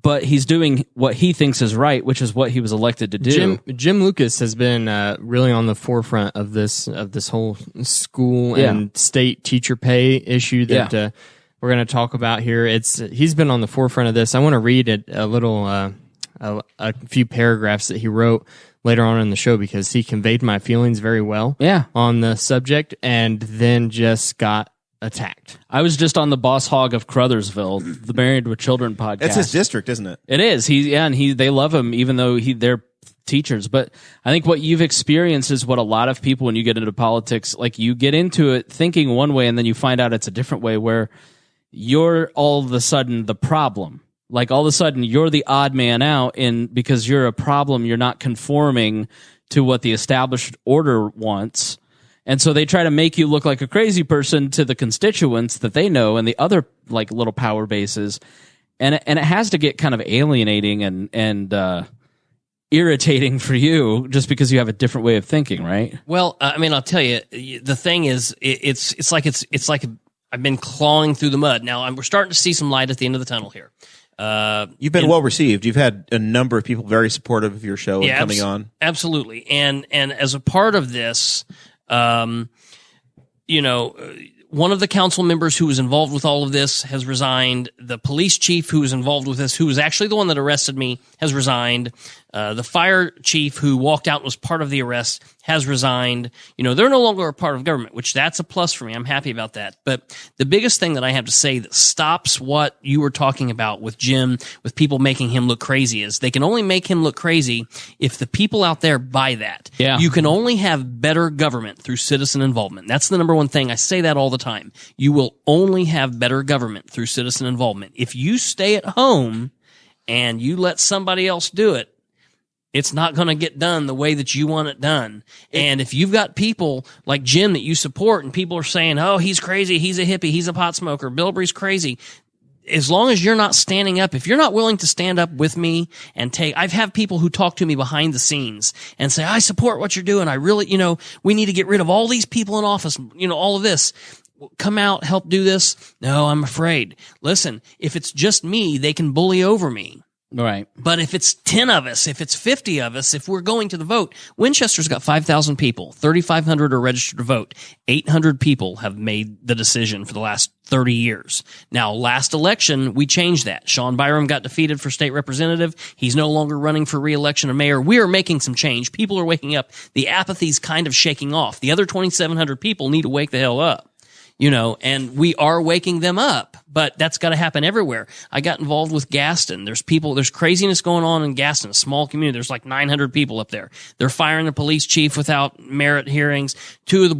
[SPEAKER 1] but he's doing what he thinks is right, which is what he was elected to do.
[SPEAKER 3] Jim Lucas has been really on the forefront of this whole school and state teacher pay issue that we're going to talk about here. He's been on the forefront of this. I want to read a little a few paragraphs that he wrote later on in the show, because he conveyed my feelings very well on the subject, and then just got attacked.
[SPEAKER 1] I was just on the Boss Hog of Crothersville, the Married with Children podcast.
[SPEAKER 2] That's his district, isn't it?
[SPEAKER 1] It is. They love him, even though they're teachers. But I think what you've experienced is what a lot of people, when you get into politics, like, you get into it thinking one way, and then you find out it's a different way, where you're all of a sudden the problem. Like, all of a sudden you're the odd man out because you're a problem. You're not conforming to what the established order wants. And so they try to make you look like a crazy person to the constituents that they know and the other, like, little power bases. And it has to get kind of alienating and irritating for you, just because you have a different way of thinking, right?
[SPEAKER 5] Well, I mean, I'll tell you, the thing is, it's like I've been clawing through the mud. Now we're starting to see some light at the end of the tunnel here.
[SPEAKER 2] You've been well received. You've had a number of people very supportive of your show and coming on.
[SPEAKER 5] Absolutely. And as a part of this, one of the council members who was involved with all of this has resigned. The police chief who was involved with this, who was actually the one that arrested me, has resigned. The fire chief who walked out and was part of the arrest has resigned. They're no longer a part of government, which that's a plus for me. I'm happy about that. But the biggest thing that I have to say that stops what you were talking about with Jim, with people making him look crazy, is they can only make him look crazy if the people out there buy that.
[SPEAKER 1] Yeah.
[SPEAKER 5] You can only have better government through citizen involvement. That's the number one thing. I say that all the time. You will only have better government through citizen involvement. If you stay at home and you let somebody else do it, it's not going to get done the way that you want it done. And if you've got people like Jim that you support, and people are saying, oh, he's crazy, he's a hippie, he's a pot smoker, Bilbrey's crazy, as long as you're not standing up, if you're not willing to stand up with me and I've had people who talk to me behind the scenes and say, I support what you're doing. I really, we need to get rid of all these people in office, all of this. Come out, help do this. No, I'm afraid. Listen, if it's just me, they can bully over me.
[SPEAKER 1] Right.
[SPEAKER 5] But if it's 10 of us, if it's 50 of us, if we're going to the vote, Winchester's got 5,000 people. 3,500 are registered to vote. 800 people have made the decision for the last 30 years. Now, last election, we changed that. Sean Byram got defeated for state representative. He's no longer running for re-election of mayor. We are making some change. People are waking up. The apathy's kind of shaking off. The other 2,700 people need to wake the hell up. And we are waking them up, but that's got to happen everywhere. I got involved with Gaston. There's craziness going on in Gaston, a small community. There's like 900 people up there. They're firing the police chief without merit hearings. Two of the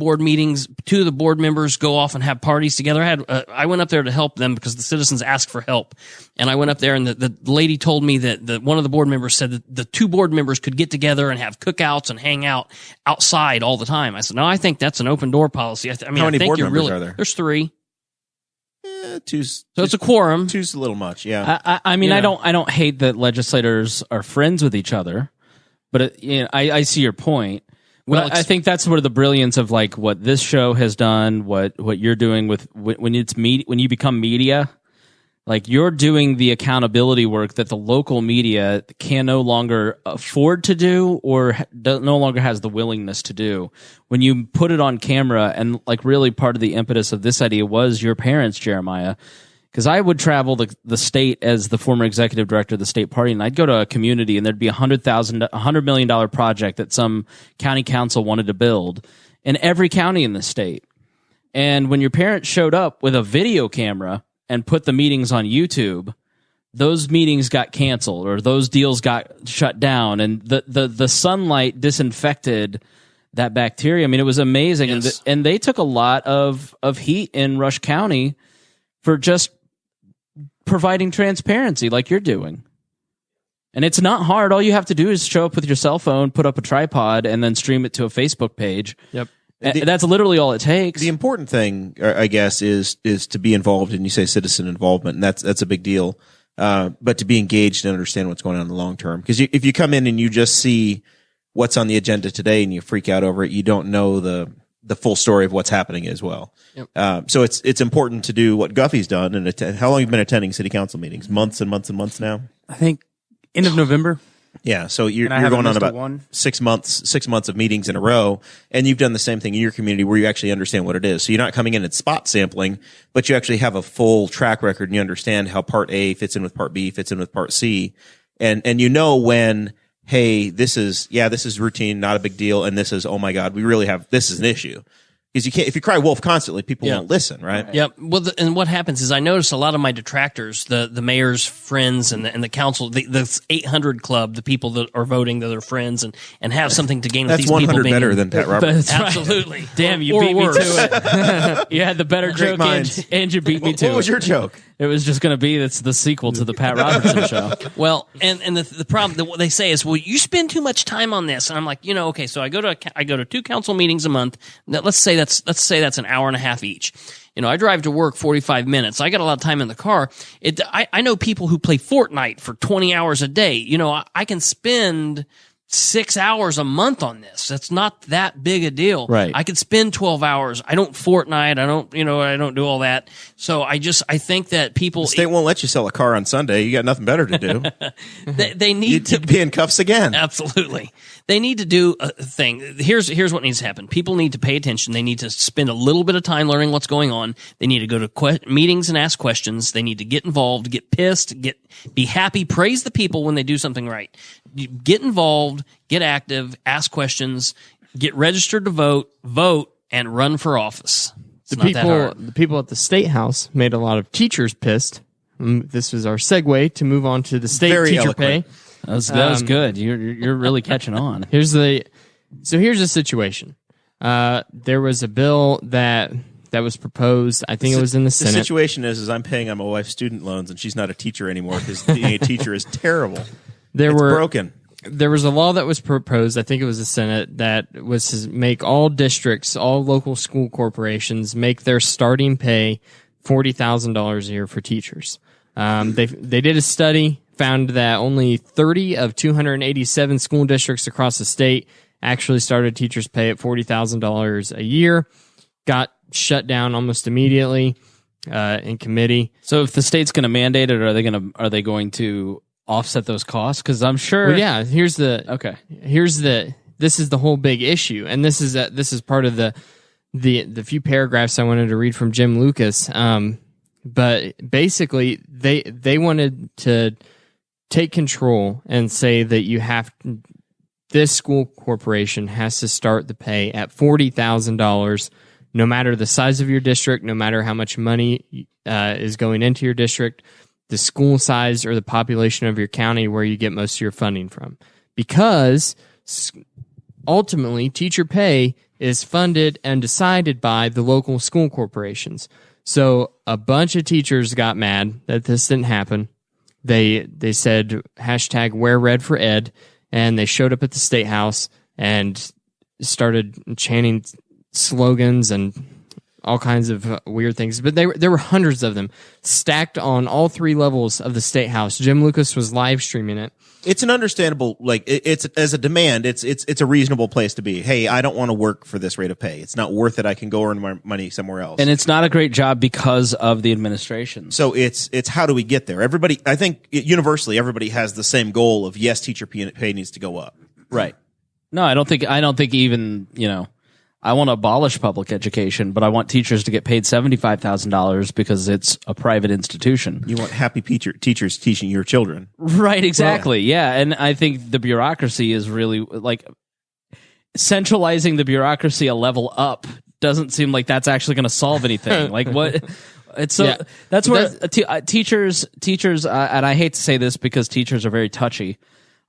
[SPEAKER 5] board members go off and have parties together. I went up there to help them because the citizens asked for help. And I went up there, and the lady told me that one of the board members said that the two board members could get together and have cookouts and hang out outside all the time. I said, no, I think that's an open door policy.
[SPEAKER 2] How many board members are there?
[SPEAKER 5] There's 3.
[SPEAKER 2] Two's,
[SPEAKER 5] so it's a quorum.
[SPEAKER 2] Two's a little much, yeah.
[SPEAKER 1] I mean, I don't hate that legislators are friends with each other, but I see your point. Well, I think that's sort of the brilliance of like what this show has done, what you're doing with when you become media. Like, you're doing the accountability work that the local media can no longer afford to do, or no longer has the willingness to do. When you put it on camera, and like really part of the impetus of this idea was your parents, Jeremiah, because I would travel the state as the former executive director of the state party, and I'd go to a community and there'd be $100 million project that some county council wanted to build in every county in the state. And when your parents showed up with a video camera and put the meetings on YouTube, those meetings got canceled, or those deals got shut down, and the sunlight disinfected that bacteria. I mean, it was amazing.
[SPEAKER 5] Yes.
[SPEAKER 1] And they took a lot of heat in Rush County for just providing transparency like you're doing. And it's not hard. All you have to do is show up with your cell phone, put up a tripod, and then stream it to a Facebook page.
[SPEAKER 3] Yep.
[SPEAKER 1] That's literally all it takes.
[SPEAKER 2] The important thing, I guess, is to be involved, and you say citizen involvement, and that's a big deal. but to be engaged and understand what's going on in the long term. Because if you come in and you just see what's on the agenda today and you freak out over it, you don't know the full story of what's happening as well.
[SPEAKER 5] Yep.
[SPEAKER 2] So it's important to do what Guffey's done. And how long have you been attending city council meetings? Months and months and months now?
[SPEAKER 4] I think end of November.
[SPEAKER 2] Yeah, so you're
[SPEAKER 4] haven't
[SPEAKER 2] going on
[SPEAKER 4] missed
[SPEAKER 2] about
[SPEAKER 4] one.
[SPEAKER 2] 6 months of meetings in a row, and you've done the same thing in your community where you actually understand what it is. So you're not coming in and spot sampling, but you actually have a full track record and you understand how Part A fits in with Part B, fits in with Part C, and you know when, hey, this is routine, not a big deal, and this is, oh my God, this is an issue. Because you can't, if you cry wolf constantly, people won't listen, right?
[SPEAKER 5] Yep. Well, and what happens is I notice a lot of my detractors, the mayor's friends and the council, the 800 club, the people that are voting that are friends and have something to gain with
[SPEAKER 2] That's
[SPEAKER 5] these people
[SPEAKER 2] 100
[SPEAKER 5] being
[SPEAKER 2] better than Pat Roberts.
[SPEAKER 1] That's right.
[SPEAKER 5] Absolutely.
[SPEAKER 1] Damn, you
[SPEAKER 5] Or
[SPEAKER 1] beat
[SPEAKER 5] worse.
[SPEAKER 1] me to it. You had the better
[SPEAKER 2] Great
[SPEAKER 1] joke,
[SPEAKER 2] minds.
[SPEAKER 1] and you beat me to it.
[SPEAKER 2] What was your joke?
[SPEAKER 1] It was just going to be it's the sequel to the Pat Robertson show.
[SPEAKER 5] Well, and the problem that what they say is, well, you spend too much time on this, and I'm like, okay, so I go to 2 council meetings a month. Now, let's say that's an hour and a half each. I drive to work 45 minutes. I got a lot of time in the car. I know people who play Fortnite for 20 hours a day. I can spend 6 hours a month on this. That's not that big a deal.
[SPEAKER 1] Right.
[SPEAKER 5] I could spend 12 hours. I don't Fortnite. I don't do all that. So I think that people,
[SPEAKER 2] The state won't let you sell a car on Sunday. You got nothing better to do.
[SPEAKER 5] they need to
[SPEAKER 2] You'd be in cuffs again.
[SPEAKER 5] Absolutely. They need to do a thing. Here's what needs to happen. People need to pay attention. They need to spend a little bit of time learning what's going on. They need to go to meetings and ask questions. They need to get involved, get pissed, be happy, praise the people when they do something right. Get involved, get active, ask questions, get registered to vote, and run for office. It's not that hard.
[SPEAKER 3] The people at the Statehouse made a lot of teachers pissed. This was our segue to move on to the state
[SPEAKER 2] Very
[SPEAKER 3] teacher
[SPEAKER 2] eloquent.
[SPEAKER 3] pay.
[SPEAKER 1] That was good. You're really catching on.
[SPEAKER 3] Here's the situation. There was a bill that was proposed. I think it was in the
[SPEAKER 2] The
[SPEAKER 3] Senate.
[SPEAKER 2] situation is I'm paying on my wife's student loans, and she's not a teacher anymore because being a teacher is terrible. It's broken.
[SPEAKER 3] There was a law that was proposed. I think it was the Senate that was to make all districts, all local school corporations, make their starting pay $40,000 a year for teachers. They did a study, found that only 30 of 287 school districts across the state actually started teachers' pay at $40,000 a year. Got shut down almost immediately in committee.
[SPEAKER 1] So if the state's going to mandate it, are they going to offset those costs? Because I'm sure.
[SPEAKER 3] Well, yeah. This is the whole big issue, and this is part of the few paragraphs I wanted to read from Jim Lucas. But basically, they wanted to take control and say that this school corporation has to start the pay at $40,000, no matter the size of your district, no matter how much money is going into your district, the school size or the population of your county where you get most of your funding from. Because ultimately, teacher pay is funded and decided by the local school corporations. So a bunch of teachers got mad that this didn't happen. They said hashtag wear red for ed, and they showed up at the Statehouse and started chanting slogans and all kinds of weird things. But there were hundreds of them stacked on all 3 levels of the Statehouse. Jim Lucas was live streaming it.
[SPEAKER 2] It's an understandable, it's as a demand, it's a reasonable place to be. Hey, I don't want to work for this rate of pay. It's not worth it. I can go earn my money somewhere else.
[SPEAKER 1] And it's not a great job because of the administration.
[SPEAKER 2] So it's how do we get there? Everybody, I think universally, everybody has the same goal of yes, teacher pay needs to go up.
[SPEAKER 1] Right. No, I don't think even, I want to abolish public education, but I want teachers to get paid $75,000 because it's a private institution.
[SPEAKER 2] You want happy teachers teaching your children.
[SPEAKER 1] Right, exactly. Yeah, and I think the bureaucracy is really centralizing the bureaucracy a level up doesn't seem like that's actually going to solve anything. It's so that's where teachers and I hate to say this because teachers are very touchy.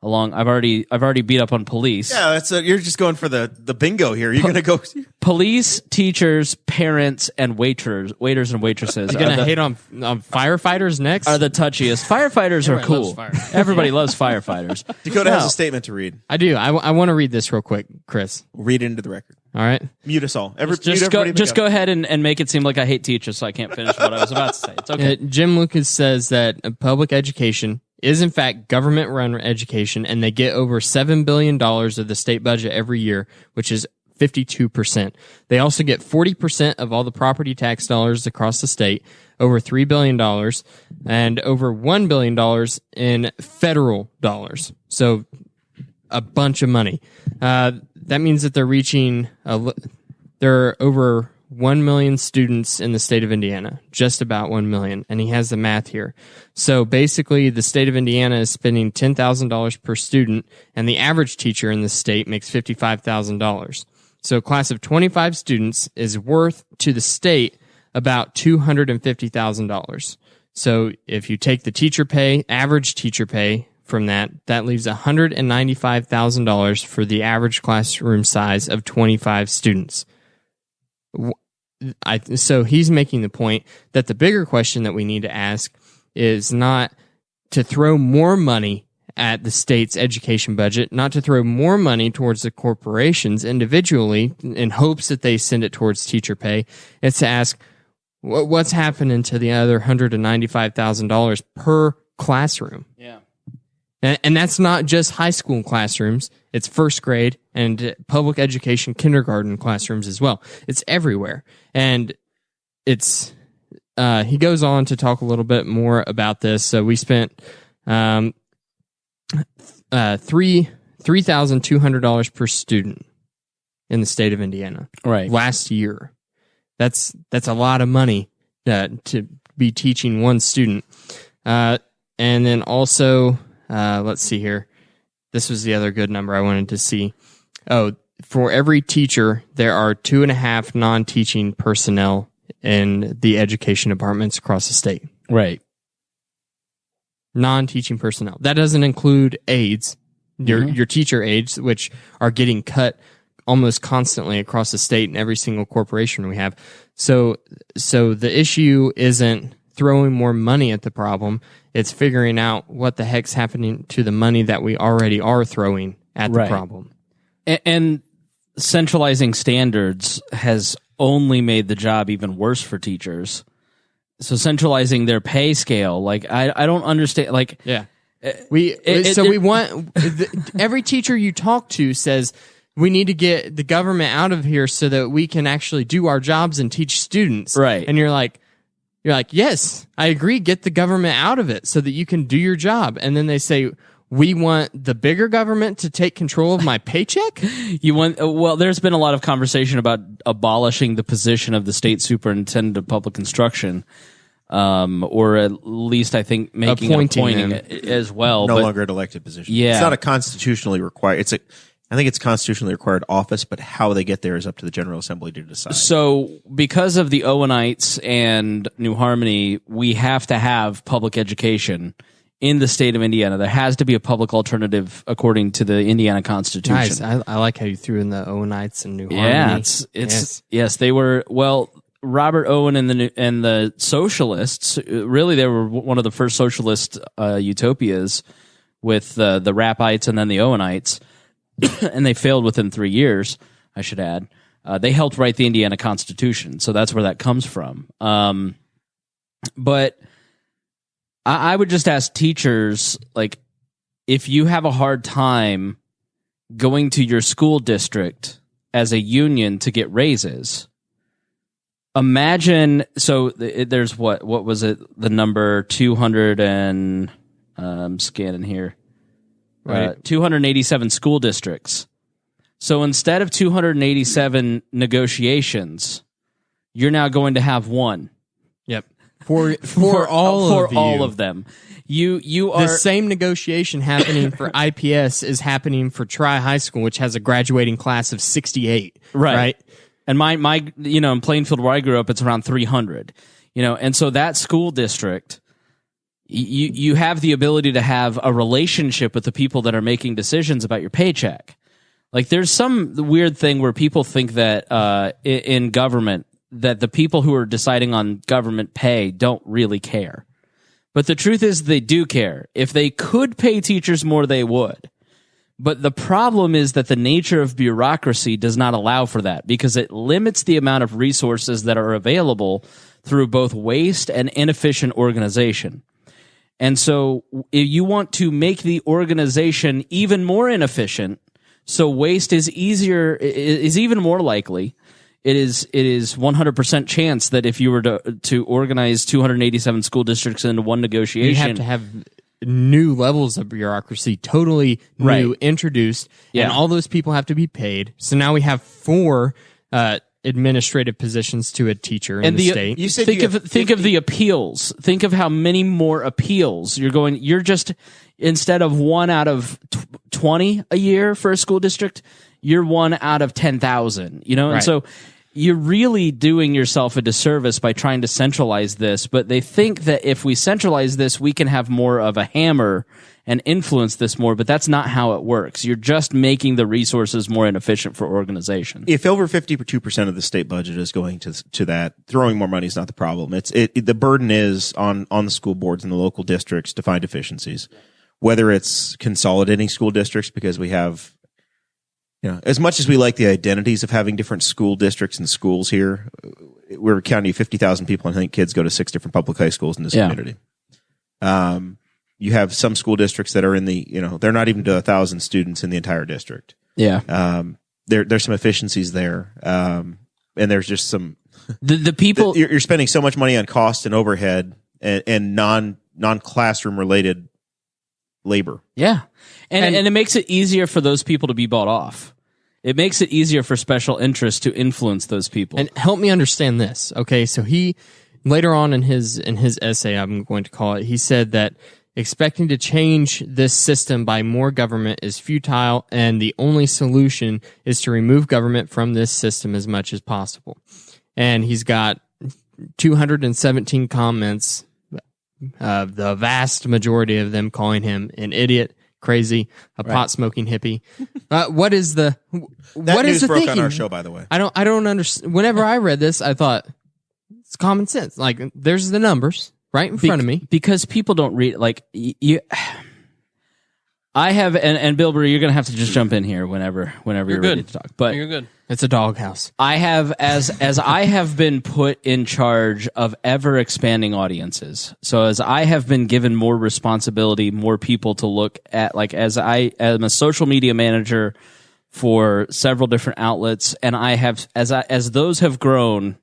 [SPEAKER 1] I've already beat up on police.
[SPEAKER 2] Yeah, you're just going for the bingo here. You're going to go
[SPEAKER 1] police, teachers, parents, and waiters and waitresses.
[SPEAKER 3] You're gonna hate on firefighters next?
[SPEAKER 1] Are the touchiest. Firefighters are cool. Everybody loves firefighters.
[SPEAKER 2] Dakota has a statement to read.
[SPEAKER 3] I do. I want to read this real quick, Chris.
[SPEAKER 2] Read it into the record.
[SPEAKER 3] All right.
[SPEAKER 2] Mute us all.
[SPEAKER 1] Just go ahead and make it seem like I hate teachers, so I can't finish what I was about to say. It's okay.
[SPEAKER 3] Jim Lucas says that public education is in fact government-run education, and they get over $7 billion of the state budget every year, which is 52%. They also get 40% of all the property tax dollars across the state, over $3 billion, and over $1 billion in federal dollars. So a bunch of money. That means that they're reaching, there are over 1 million students in the state of Indiana, just about 1 million, and he has the math here. So basically, the state of Indiana is spending $10,000 per student, and the average teacher in the state makes $55,000. So a class of 25 students is worth to the state about $250,000. So if you take the teacher pay, average teacher pay from that leaves $195,000 for the average classroom size of 25 students. So he's making the point that the bigger question that we need to ask is not to throw more money at the state's education budget, not to throw more money towards the corporations individually in hopes that they send it towards teacher pay. It's to ask, what's happening to the other $195,000 per classroom?
[SPEAKER 1] Yeah.
[SPEAKER 3] And that's not just high school classrooms. It's first grade and public education kindergarten classrooms as well. It's everywhere. And it's, he goes on to talk a little bit more about this. So we spent, $3,200 per student in the state of Indiana.
[SPEAKER 1] Right.
[SPEAKER 3] Last year. That's a lot of money, to be teaching one student. And then also, let's see here. This was the other good number I wanted to see. Oh, for every teacher, there are 2.5 non-teaching personnel in the education departments across the state.
[SPEAKER 1] Right.
[SPEAKER 3] Non-teaching personnel. That doesn't include aides, your teacher aides, which are getting cut almost constantly across the state in every single corporation we have. So the issue isn't throwing more money at the problem. It's figuring out what the heck's happening to the money that we already are throwing at the problem.
[SPEAKER 1] And centralizing standards has only made the job even worse for teachers. So centralizing their pay scale, like I don't understand. Like,
[SPEAKER 3] yeah, we want every teacher you talk to says we need to get the government out of here so that we can actually do our jobs and teach students.
[SPEAKER 1] Right,
[SPEAKER 3] and you're like, yes, I agree. Get the government out of it so that you can do your job. And then they say, we want the bigger government to take control of my paycheck?
[SPEAKER 1] Well, there's been a lot of conversation about abolishing the position of the state superintendent of public instruction, or at least I think appointing it as well.
[SPEAKER 2] No longer an elected position.
[SPEAKER 1] Yeah.
[SPEAKER 2] It's not a constitutionally required. I think it's constitutionally required office, but how they get there is up to the General Assembly to decide.
[SPEAKER 1] So because of the Owenites and New Harmony, we have to have public education in the state of Indiana. There has to be a public alternative according to the Indiana Constitution.
[SPEAKER 3] Nice. I like how you threw in the Owenites and New Harmony.
[SPEAKER 1] Yeah, yes, they were, well, Robert Owen and the socialists, really they were one of the first socialist utopias with the Rappites and then the Owenites, and they failed within 3 years, I should add. They helped write the Indiana Constitution, so that's where that comes from. But I would just ask teachers, like, if you have a hard time going to your school district as a union to get raises, imagine, so there's what was it, the number 200 and, I'm scanning here, right. 287 school districts. So instead of 287 negotiations, you're now going to have one.
[SPEAKER 3] Yep. For all
[SPEAKER 1] of them. You are
[SPEAKER 3] the same negotiation happening for IPS is happening for Tri High School, which has a graduating class of 68. Right.
[SPEAKER 1] And my in Plainfield where I grew up, it's around 300. And so that school district, you have the ability to have a relationship with the people that are making decisions about your paycheck. Like there's some weird thing where people think that in government that the people who are deciding on government pay don't really care. But the truth is they do care. If they could pay teachers more, they would. But the problem is that the nature of bureaucracy does not allow for that because it limits the amount of resources that are available through both waste and inefficient organization. And so if you want to make the organization even more inefficient, so waste is even more likely. It is 100% chance that if you were to organize 287 school districts into one negotiation,
[SPEAKER 3] you have to have new levels of bureaucracy, totally new, introduced, and all those people have to be paid. So now we have 4 administrative positions to a teacher in the state.
[SPEAKER 1] You said think of the appeals. Think of how many more appeals you're just instead of 1 out of 20 a year for a school district, you're 1 out of 10,000. And so you're really doing yourself a disservice by trying to centralize this. But they think that if we centralize this, we can have more of a hammer and influence this more, but that's not how it works. You're just making the resources more inefficient for organization.
[SPEAKER 2] If over 52% of the state budget is going to that, throwing more money is not the problem. The burden is on the school boards and the local districts to find efficiencies, whether it's consolidating school districts because we have, as much as we like the identities of having different school districts and schools here, we're a county of 50,000 people and I think kids go to 6 different public high schools in this community. You have some school districts that are in the, they're not even to 1,000 students in the entire district.
[SPEAKER 1] Yeah.
[SPEAKER 2] There's some efficiencies there. And there's just some,
[SPEAKER 1] the people,
[SPEAKER 2] you're spending so much money on cost and overhead and non-classroom related labor.
[SPEAKER 1] Yeah. And it makes it easier for those people to be bought off. It makes it easier for special interests to influence those people.
[SPEAKER 3] And help me understand this. Okay. So he, later on in his essay, I'm going to call it, he said that expecting to change this system by more government is futile, and the only solution is to remove government from this system as much as possible. And he's got 217 comments, the vast majority of them calling him an idiot, crazy, a pot-smoking hippie. What is the
[SPEAKER 2] That news broke
[SPEAKER 3] thinking?
[SPEAKER 2] on our show, by the way.
[SPEAKER 3] I don't understand. Whenever I read this, I thought it's common sense. Like, there's the numbers right in front of me.
[SPEAKER 1] Because people don't read, like, I have, and Bilbrey, you're going to have to just jump in here whenever you're ready to talk. But
[SPEAKER 5] you're good.
[SPEAKER 3] It's a doghouse.
[SPEAKER 1] I have, as I have been put in charge of ever expanding audiences. So as I have been given more responsibility, more people to look at, like, as I am a social media manager for several different outlets, and I have, as those have grown,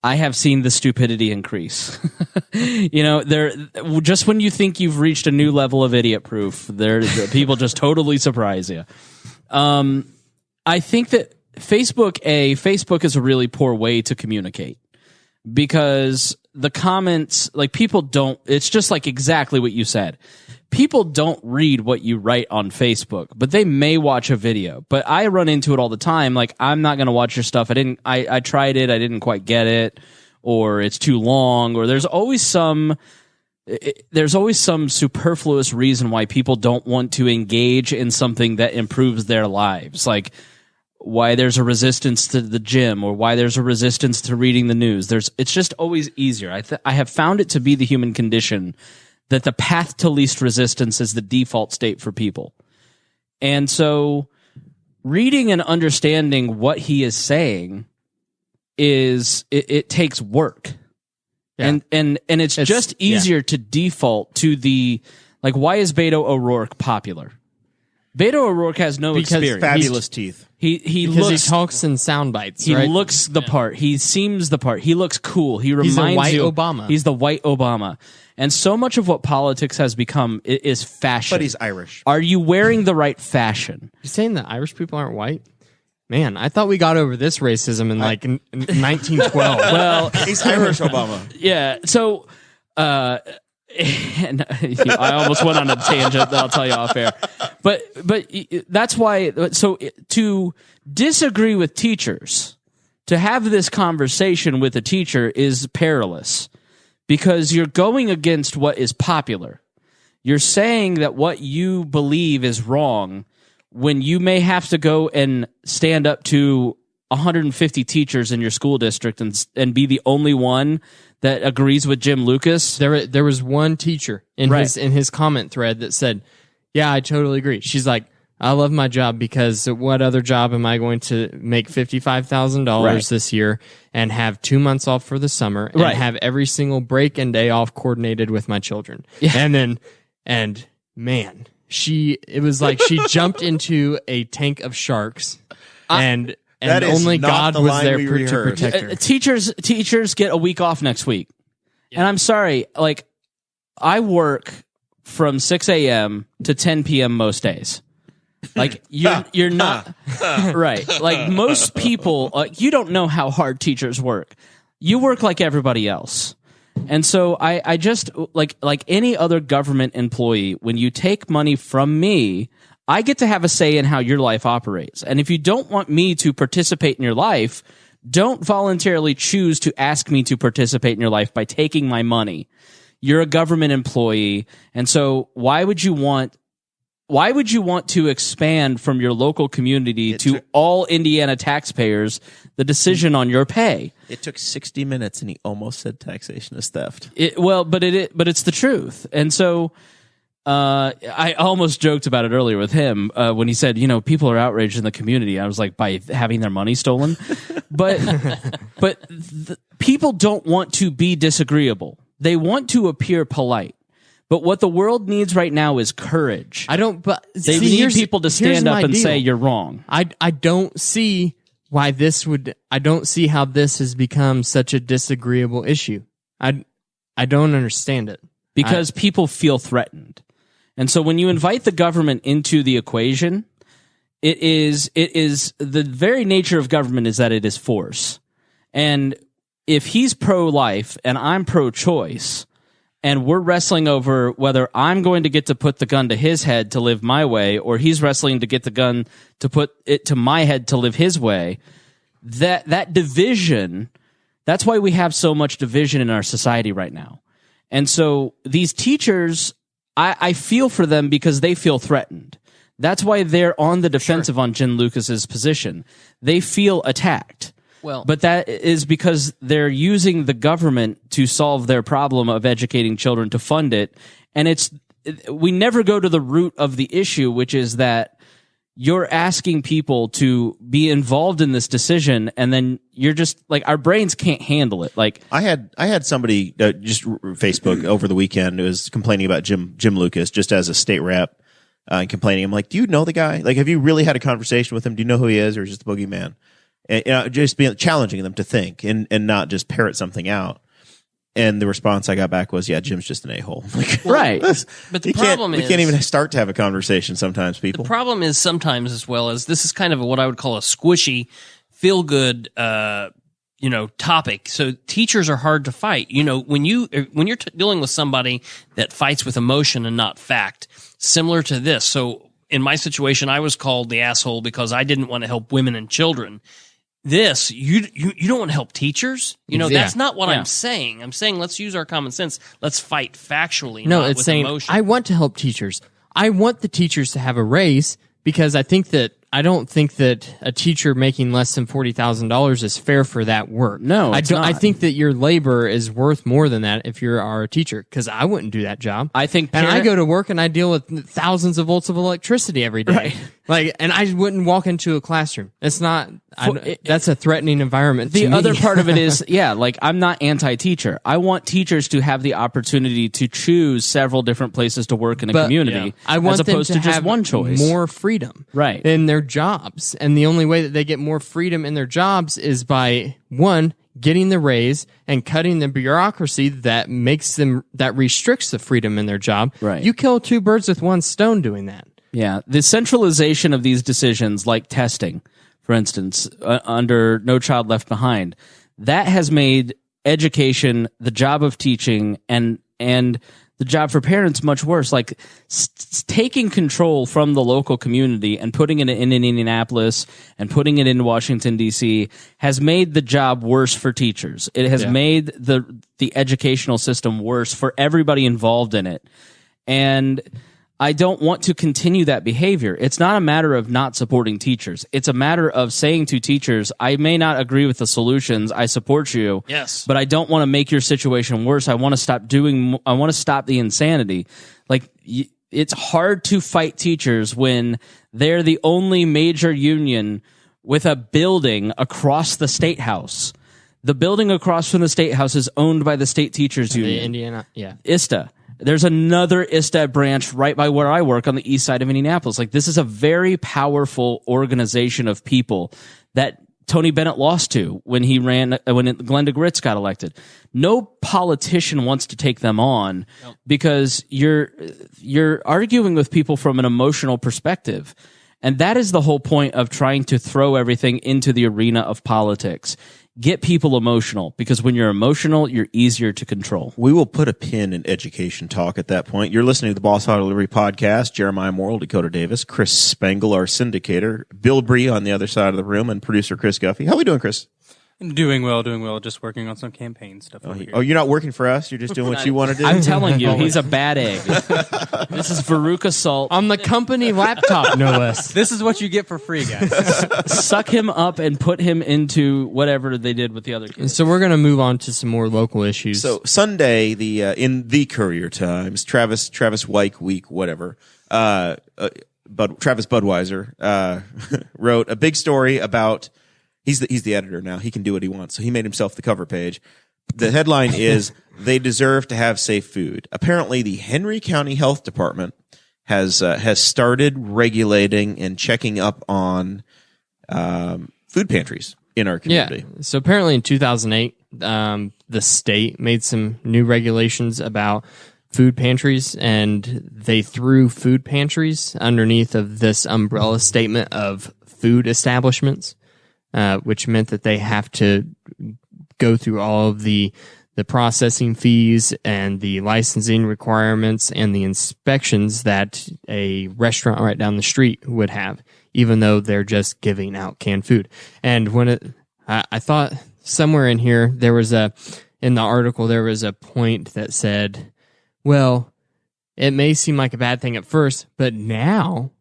[SPEAKER 1] I have seen the stupidity increase. Just when you think you've reached a new level of idiot proof, people just totally surprise you. I think that Facebook is a really poor way to communicate because the comments, like, people don't, it's just like exactly what you said. People don't read what you write on Facebook, but they may watch a video. But I run into it all the time. Like, I'm not going to watch your stuff. I tried it. I didn't quite get it, or it's too long, or there's always some superfluous reason why people don't want to engage in something that improves their lives. Like, why there's a resistance to the gym, or why there's a resistance to reading the news. It's just always easier. I have found it to be the human condition that the path to least resistance is the default state for people. And so reading and understanding what he is saying it takes work. Yeah. And it's just easier to default to the, like, why is Beto O'Rourke popular? Beto O'Rourke has no experience.
[SPEAKER 2] Fabulous teeth.
[SPEAKER 3] He talks in sound bites.
[SPEAKER 1] He looks the part. He seems the part. He looks cool. He reminds
[SPEAKER 3] He's the white
[SPEAKER 1] you
[SPEAKER 3] Obama.
[SPEAKER 1] He's the white Obama. And so much of what politics has become is fashion.
[SPEAKER 2] But he's Irish.
[SPEAKER 1] Are you wearing the right fashion?
[SPEAKER 3] You're saying that Irish people aren't white? Man, I thought we got over this racism in 1912.
[SPEAKER 1] Well,
[SPEAKER 2] he's Irish Obama.
[SPEAKER 1] Yeah. So, and I almost went on a tangent that I'll tell you off air. But that's why. So to disagree with teachers, to have this conversation with a teacher is perilous. Because you're going against what is popular. You're saying that what you believe is wrong when you may have to go and stand up to 150 teachers in your school district and be the only one that agrees with Jim Lucas.
[SPEAKER 3] There was one teacher in his comment thread that said, "Yeah, I totally agree." She's like, I love my job because what other job am I going to make $55,000 this year and have 2 months off for the summer and have every single break and day off coordinated with my children? Yeah. And man, it was like she jumped into a tank of sharks and only God was there to protect her.
[SPEAKER 1] Teachers get a week off next week. Yeah. And I'm sorry, like I work from 6 a.m. to 10 p.m. most days. Like you're not right. Like most people, you don't know how hard teachers work. You work like everybody else. And so I just like any other government employee, when you take money from me, I get to have a say in how your life operates. And if you don't want me to participate in your life, don't voluntarily choose to ask me to participate in your life by taking my money. You're a government employee. And so why would you want to expand from your local community to all Indiana taxpayers the decision on your pay?
[SPEAKER 2] It took 60 minutes, and he almost said taxation is theft.
[SPEAKER 1] But it's the truth. And so I almost joked about it earlier with him when he said, people are outraged in the community. I was like, by having their money stolen. But people don't want to be disagreeable. They want to appear polite. But what the world needs right now is courage. They need people to stand up and say you're wrong.
[SPEAKER 3] I don't see why I don't see how this has become such a disagreeable issue. I don't understand it.
[SPEAKER 1] Because people feel threatened. And so when you invite the government into the equation, it is the very nature of government is that it is force. And if he's pro-life and I'm pro-choice, and we're wrestling over whether I'm going to get to put the gun to his head to live my way, or he's wrestling to get the gun to put it to my head to live his way, that division, that's why we have so much division in our society right now. And so these teachers, I feel for them because they feel threatened. That's why they're on the defensive on Jen Lucas's position. They feel attacked. But that is because they're using the government to solve their problem of educating children to fund it. And we never go to the root of the issue, which is that you're asking people to be involved in this decision, and then you're just like, our brains can't handle it. Like
[SPEAKER 2] I had somebody just Facebook over the weekend who was complaining about Jim Lucas just as a state rep, complaining. I'm like, do you know the guy? Like, have you really had a conversation with him? Do you know who he is, or just a boogeyman? And, just challenging them to think and not just parrot something out. And the response I got back was, yeah, Jim's just an a-hole. Like,
[SPEAKER 1] right.
[SPEAKER 5] But the problem is,
[SPEAKER 2] we can't even start to have a conversation sometimes, people.
[SPEAKER 5] The problem is sometimes, as well as this is kind of what I would call a squishy, feel-good, topic. So teachers are hard to fight. When you're dealing with somebody that fights with emotion and not fact, similar to this. So in my situation, I was called the asshole because I didn't want to help women and children. This, you don't want to help teachers? That's not what I'm saying. I'm saying let's use our common sense. Let's fight factually, not with emotion.
[SPEAKER 3] I want to help teachers. I want the teachers to have a raise because I don't think that a teacher making less than $40,000 is fair for that work.
[SPEAKER 1] No, it's not.
[SPEAKER 3] I think that your labor is worth more than that if you are a teacher, because I wouldn't do that job.
[SPEAKER 1] I think,
[SPEAKER 3] and I go to work and I deal with thousands of volts of electricity every day. Right. And I wouldn't walk into a classroom. It's not. That's a threatening environment.
[SPEAKER 1] The other part of it is, I'm not anti-teacher. I want teachers to have the opportunity to choose several different places to work in a community,
[SPEAKER 3] I want
[SPEAKER 1] as opposed
[SPEAKER 3] them to
[SPEAKER 1] just
[SPEAKER 3] have
[SPEAKER 1] one choice.
[SPEAKER 3] More freedom,
[SPEAKER 1] right,
[SPEAKER 3] in their jobs. And the only way that they get more freedom in their jobs is by, one, getting the raise and cutting the bureaucracy that restricts the freedom in their job.
[SPEAKER 1] Right.
[SPEAKER 3] You kill two birds with one stone doing that.
[SPEAKER 1] Yeah. The centralization of these decisions, like testing, for instance, under No Child Left Behind, that has made education, the job of teaching, and the job for parents much worse. Like taking control from the local community and putting it in Indianapolis and putting it in Washington, D.C. has made the job worse for teachers. It has made the educational system worse for everybody involved in it. And I don't want to continue that behavior. It's not a matter of not supporting teachers. It's a matter of saying to teachers, I may not agree with the solutions. I support you.
[SPEAKER 5] Yes.
[SPEAKER 1] But I don't want to make your situation worse. I want to stop the insanity. Like it's hard to fight teachers when they're the only major union with a building across the Statehouse. The building across from the Statehouse is owned by the State Teachers Union.
[SPEAKER 3] The Indiana, yeah.
[SPEAKER 1] ISTA. There's another ISTA branch right by where I work on the east side of Indianapolis. Like, this is a very powerful organization of people that Tony Bennett lost to when Glenda Gritz got elected. No politician wants to take them on because you're arguing with people from an emotional perspective. And that is the whole point of trying to throw everything into the arena of politics. Get people emotional, because when you're emotional, you're easier to control.
[SPEAKER 2] We will put a pin in education talk at that point. You're listening to the Boss Hog of Liberty podcast. Jeremiah Morrell, Dakota Davis, Chris Spangle, our syndicator, Bilbrey on the other side of the room, and producer Chris Guffey. How we doing, Chris?
[SPEAKER 4] Doing well. Just working on some campaign stuff over here.
[SPEAKER 2] Oh, you're not working for us? You're just doing what you want to do?
[SPEAKER 1] I'm telling you, he's a bad egg. This is Veruca Salt.
[SPEAKER 3] On the company laptop, no less.
[SPEAKER 4] This is what you get for free, guys.
[SPEAKER 1] Suck him up and put him into whatever they did with the other kids.
[SPEAKER 3] So we're going to move on to some more local issues.
[SPEAKER 2] So Sunday, in the Courier Times, Travis Wyke Week, whatever, Travis Budweiser wrote a big story about. He's the editor now. He can do what he wants. So he made himself the cover page. The headline is, "They deserve to have safe food." Apparently, the Henry County Health Department has started regulating and checking up on food pantries in our community.
[SPEAKER 3] Yeah. So apparently in 2008, the state made some new regulations about food pantries, and they threw food pantries underneath of this umbrella statement of food establishments. Which meant that they have to go through all of the processing fees and the licensing requirements and the inspections that a restaurant right down the street would have, even though they're just giving out canned food. And when I thought somewhere in here in the article there was a point that said, well, it may seem like a bad thing at first, but now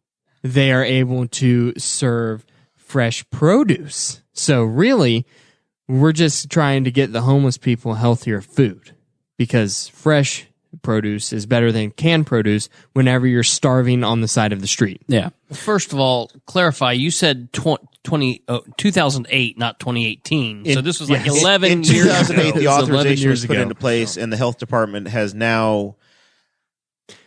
[SPEAKER 3] they are able to serve fresh produce. So really, we're just trying to get the homeless people healthier food, because fresh produce is better than canned produce whenever you're starving on the side of the street.
[SPEAKER 1] Yeah.
[SPEAKER 5] First of all, clarify, you said 2008, not 2018. So this was like 11
[SPEAKER 2] in
[SPEAKER 5] years
[SPEAKER 2] 2008,
[SPEAKER 5] ago.
[SPEAKER 2] the authorization was put
[SPEAKER 3] ago.
[SPEAKER 2] into place, and the health department has now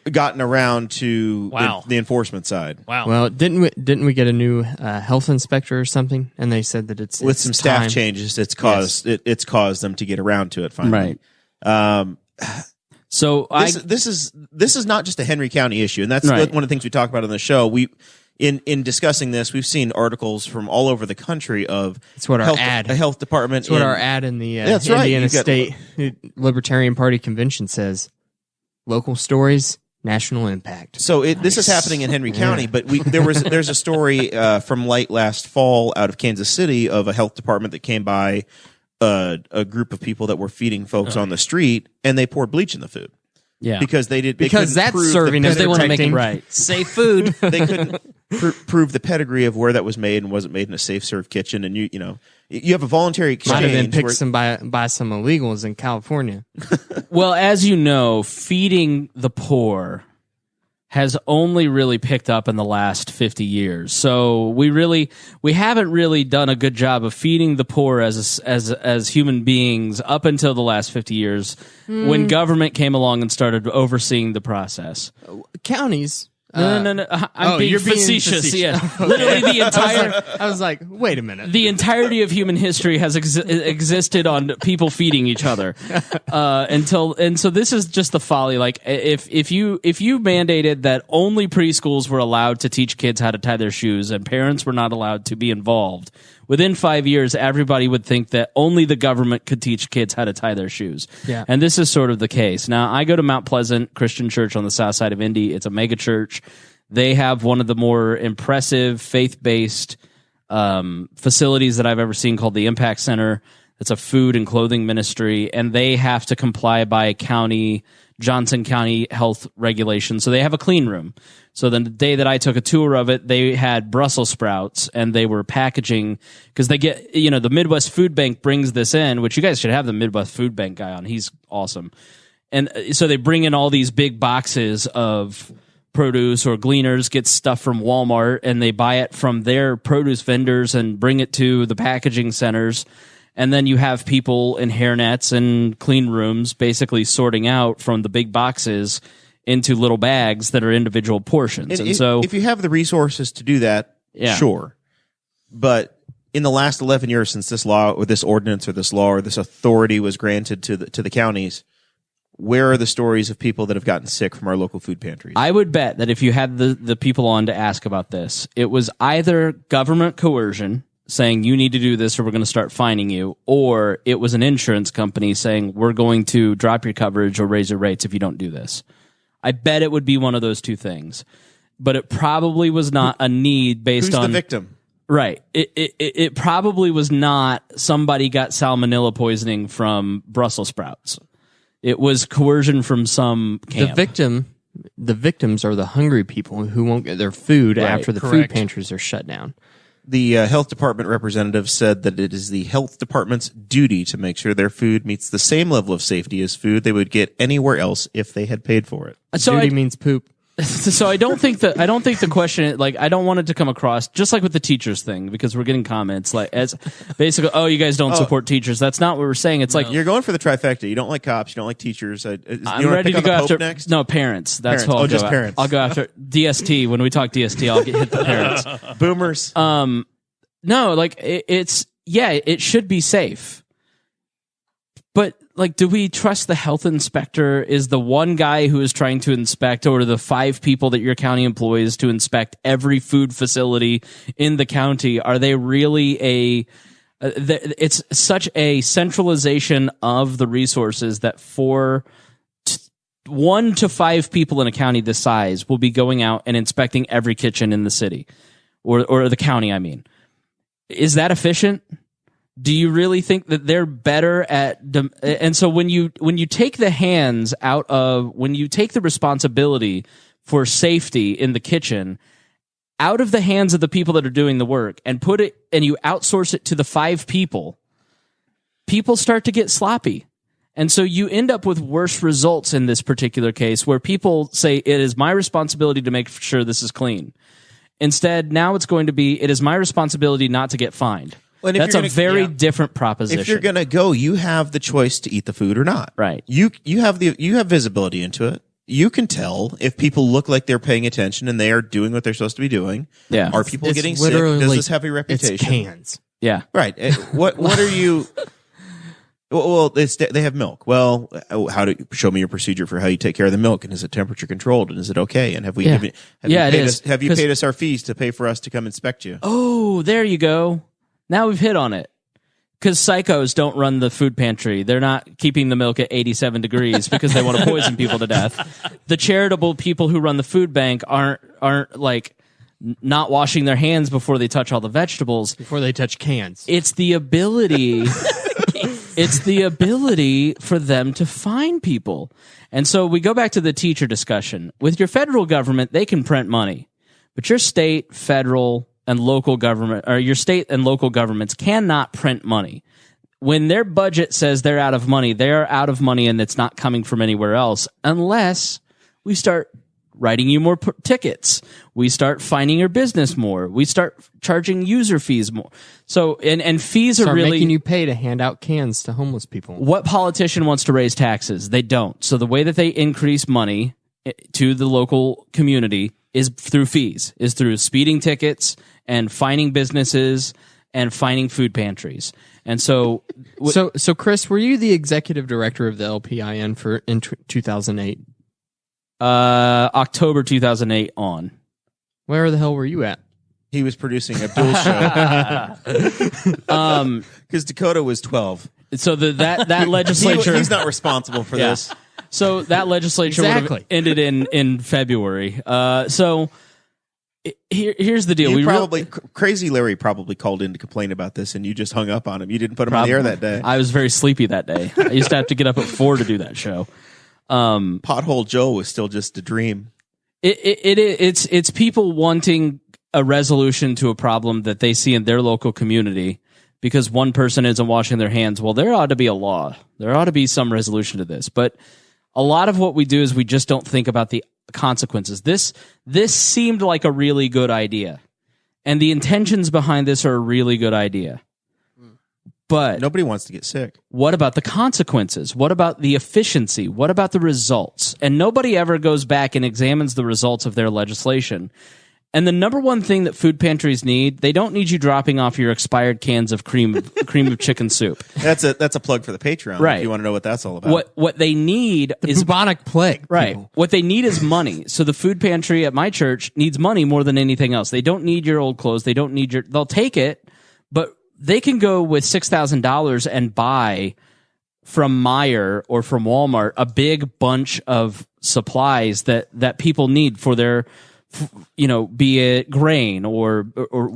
[SPEAKER 2] gotten around to the enforcement side.
[SPEAKER 5] Wow.
[SPEAKER 3] Well, didn't we get a new health inspector or something? And they said that it's
[SPEAKER 2] With some staff changes, it's caused them to get around to it finally.
[SPEAKER 1] Right. So
[SPEAKER 2] this is not just a Henry County issue, and that's one of the things we talk about on the show. We in discussing this, we've seen articles from all over the country of a health department.
[SPEAKER 3] That's what our ad in the
[SPEAKER 2] that's right.
[SPEAKER 3] Indiana State Libertarian Party convention says. Local stories, national impact.
[SPEAKER 2] So this is happening in Henry County, but there's a story from late last fall out of Kansas City of a health department that came by a group of people that were feeding folks on the street, and they poured bleach in the food.
[SPEAKER 1] Yeah,
[SPEAKER 2] because
[SPEAKER 3] because that's serving as
[SPEAKER 5] they want to make it
[SPEAKER 1] right.
[SPEAKER 5] Safe food.
[SPEAKER 2] They couldn't prove the pedigree of where that was made and wasn't made in a safe serve kitchen, and you have a voluntary exchange.
[SPEAKER 3] Might have been picked by some illegals in California.
[SPEAKER 1] Well, as you know, feeding the poor has only really picked up in the last 50 years. So we haven't really done a good job of feeding the poor as human beings up until the last 50 years when government came along and started overseeing the process.
[SPEAKER 3] Counties.
[SPEAKER 1] No. I'm being facetious. Yeah, literally the entire.
[SPEAKER 3] I was like, wait a minute.
[SPEAKER 1] The entirety of human history has existed on people feeding each other and so this is just the folly. Like if you mandated that only preschools were allowed to teach kids how to tie their shoes and parents were not allowed to be involved, within 5 years, everybody would think that only the government could teach kids how to tie their shoes.
[SPEAKER 3] Yeah.
[SPEAKER 1] And this is sort of the case. Now, I go to Mount Pleasant Christian Church on the south side of Indy. It's a mega church. They have one of the more impressive faith-based facilities that I've ever seen called the Impact Center. It's a food and clothing ministry, and they have to comply by Johnson County health regulations. So they have a clean room. So then the day that I took a tour of it, they had Brussels sprouts, and they were packaging, because they get, the Midwest Food Bank brings this in, which you guys should have the Midwest Food Bank guy on. He's awesome. And so they bring in all these big boxes of produce, or gleaners get stuff from Walmart and they buy it from their produce vendors and bring it to the packaging centers. And then you have people in hairnets and clean rooms basically sorting out from the big boxes into little bags that are individual portions. And so
[SPEAKER 2] if you have the resources to do that, sure. But in the last 11 years since this law or this ordinance or this law or this authority was granted to the counties, where are the stories of people that have gotten sick from our local food pantries?
[SPEAKER 1] I would bet that if you had the people on to ask about this, it was either government coercion saying you need to do this or we're going to start fining you, or it was an insurance company saying we're going to drop your coverage or raise your rates if you don't do this. I bet it would be one of those two things. But it probably was not a need based on...
[SPEAKER 2] Who's the victim?
[SPEAKER 1] Right. It probably was not somebody got salmonella poisoning from Brussels sprouts. It was coercion from some camp.
[SPEAKER 3] The victims are the hungry people who won't get their food after the food
[SPEAKER 5] Correct.
[SPEAKER 3] pantries are shut down.
[SPEAKER 2] The health department representative said that it is the health department's duty to make sure their food meets the same level of safety as food they would get anywhere else if they had paid for it.
[SPEAKER 1] So
[SPEAKER 3] Duty means poop.
[SPEAKER 1] So I don't think the question, like, I don't want it to come across just like with the teachers thing, because we're getting comments like as basically, oh, you guys don't support teachers. That's not what we're saying. It's like
[SPEAKER 2] You're going for the trifecta. You don't like cops. You don't like teachers.
[SPEAKER 1] I'm
[SPEAKER 2] you
[SPEAKER 1] ready to go after
[SPEAKER 2] next?
[SPEAKER 1] no parents. That's
[SPEAKER 2] Parents.
[SPEAKER 1] who I'll
[SPEAKER 2] Just
[SPEAKER 1] go
[SPEAKER 2] parents.
[SPEAKER 1] I'll go after DST. When we talk DST, I'll hit the parents.
[SPEAKER 2] Boomers.
[SPEAKER 1] No, like it should be safe. But like, do we trust the health inspector? Is the one guy who is trying to inspect, or the 5 people that your county employs to inspect every food facility in the county? Are they really it's such a centralization of the resources that for 1 to 5 people in a county this size will be going out and inspecting every kitchen in the city or the county. I mean, is that efficient? Do you really think that they're better at and so when you take the hands out of, when you take the responsibility for safety in the kitchen out of the hands of the people that are doing the work and put it, and you outsource it to the 5 people start to get sloppy. And so you end up with worse results in this particular case, where people say it is my responsibility to make sure this is clean. Instead, now it's going to be, it is my responsibility not to get fined.
[SPEAKER 2] Well,
[SPEAKER 1] that's a very different proposition.
[SPEAKER 2] If you're going to go, you have the choice to eat the food or not.
[SPEAKER 1] Right.
[SPEAKER 2] You have visibility into it. You can tell if people look like they're paying attention and they are doing what they're supposed to be doing.
[SPEAKER 1] Yeah.
[SPEAKER 2] Are people getting sick? Does this have a reputation?
[SPEAKER 3] It's cans.
[SPEAKER 1] Yeah.
[SPEAKER 2] Right. What are you? Well, they have milk. Well, how do you show me your procedure for how you take care of the milk, and is it temperature controlled, and is it okay? And have you paid us our fees to pay for us to come inspect you?
[SPEAKER 1] Oh, there you go. Now we've hit on it. Because psychos don't run the food pantry. They're not keeping the milk at 87 degrees because they want to poison people to death. The charitable people who run the food bank aren't like not washing their hands before they touch all the vegetables.
[SPEAKER 3] Before they touch cans.
[SPEAKER 1] It's the ability for them to fine people. And so we go back to the teacher discussion. With your federal government, they can print money. But your state, federal, and local government, or your state and local governments cannot print money. When their budget says they're out of money, they are out of money, and it's not coming from anywhere else unless we start writing you more tickets. We start fining your business more. We start charging user fees more. So, and fees are really
[SPEAKER 3] making you pay to hand out cans to homeless people.
[SPEAKER 1] What politician wants to raise taxes? They don't. So the way that they increase money to the local community is through fees, is through speeding tickets and fining businesses and fining food pantries. And so,
[SPEAKER 3] so Chris, were you the executive director of the LPIN in 2008?
[SPEAKER 1] October 2008 on.
[SPEAKER 3] Where the hell were you at?
[SPEAKER 2] He was producing Abdul's show. Because Dakota was 12.
[SPEAKER 1] So that legislature,
[SPEAKER 2] he's not responsible for this.
[SPEAKER 1] So that legislature would have ended in February. So here's the deal.
[SPEAKER 2] Crazy Larry probably called in to complain about this, and you just hung up on him. You didn't put him on the air that day.
[SPEAKER 1] I was very sleepy that day. I used to have to get up at 4 to do that show.
[SPEAKER 2] Pothole Joe was still just a dream.
[SPEAKER 1] It's people wanting a resolution to a problem that they see in their local community because one person isn't washing their hands. Well, there ought to be a law. There ought to be some resolution to this. But a lot of what we do is we just don't think about the consequences. This seemed like a really good idea, and the intentions behind this are a really good idea. But
[SPEAKER 2] nobody wants to get sick.
[SPEAKER 1] What about the consequences? What about the efficiency? What about the results? And nobody ever goes back and examines the results of their legislation. And the number one thing that food pantries need, they don't need you dropping off your expired cans of cream of chicken soup.
[SPEAKER 2] That's a plug for the Patreon.
[SPEAKER 1] Right.
[SPEAKER 2] If you want to know what that's all about.
[SPEAKER 1] What they need
[SPEAKER 3] The
[SPEAKER 1] is
[SPEAKER 3] bubonic plague.
[SPEAKER 1] right.
[SPEAKER 3] people.
[SPEAKER 1] What they need is money. So the food pantry at my church needs money more than anything else. They don't need your old clothes. They don't need they'll take it, but they can go with $6,000 and buy from Meijer or from Walmart a big bunch of supplies that people need for their, be it grain or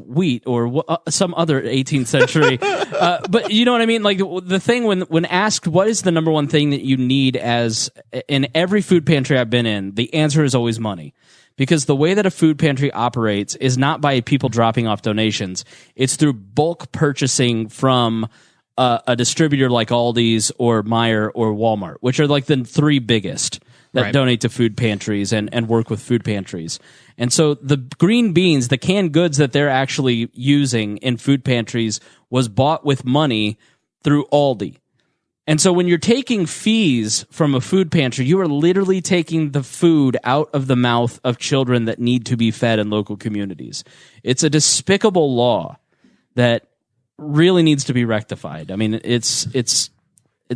[SPEAKER 1] wheat or some other 18th century. But you know what I mean? Like the thing when asked what is the number one thing that you need as in every food pantry I've been in, the answer is always money. Because the way that a food pantry operates is not by people dropping off donations. It's through bulk purchasing from a distributor like Aldi's or Meijer or Walmart, which are like the three biggest that donate to food pantries and work with food pantries. And so the green beans, the canned goods that they're actually using in food pantries was bought with money through Aldi. And so when you're taking fees from a food pantry, you are literally taking the food out of the mouth of children that need to be fed in local communities. It's a despicable law that really needs to be rectified. I mean, it's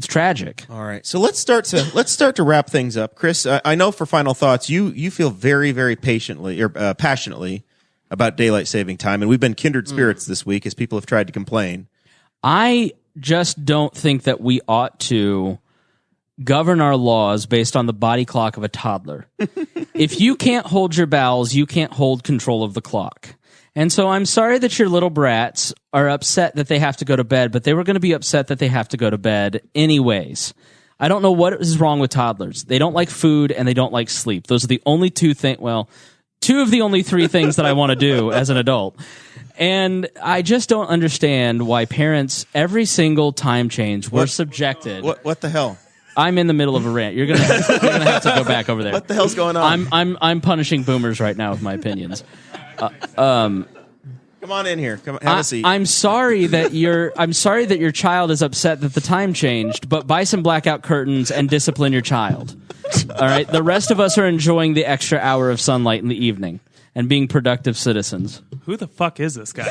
[SPEAKER 1] tragic.
[SPEAKER 2] All right. So let's start to wrap things up. Chris, I know for final thoughts, you feel very, very passionately about daylight saving time, and we've been kindred spirits this week as people have tried to complain.
[SPEAKER 1] I just don't think that we ought to govern our laws based on the body clock of a toddler. If you can't hold your bowels, you can't hold control of the clock. And so I'm sorry that your little brats are upset that they have to go to bed, but they were going to be upset that they have to go to bed anyways. I don't know what is wrong with toddlers. They don't like food and they don't like sleep. Those are the only two of the only three things that I want to do as an adult. And I just don't understand why parents, every single time change, were subjected.
[SPEAKER 2] What the hell?
[SPEAKER 1] I'm in the middle of a rant. You're gonna have to go back over there.
[SPEAKER 2] What the hell's going on?
[SPEAKER 1] I'm punishing boomers right now with my opinions.
[SPEAKER 2] Come on in here. Come have a seat.
[SPEAKER 1] I'm sorry that your child is upset that the time changed, but buy some blackout curtains and discipline your child. All right. The rest of us are enjoying the extra hour of sunlight in the evening and being productive citizens.
[SPEAKER 6] Who the fuck is this guy?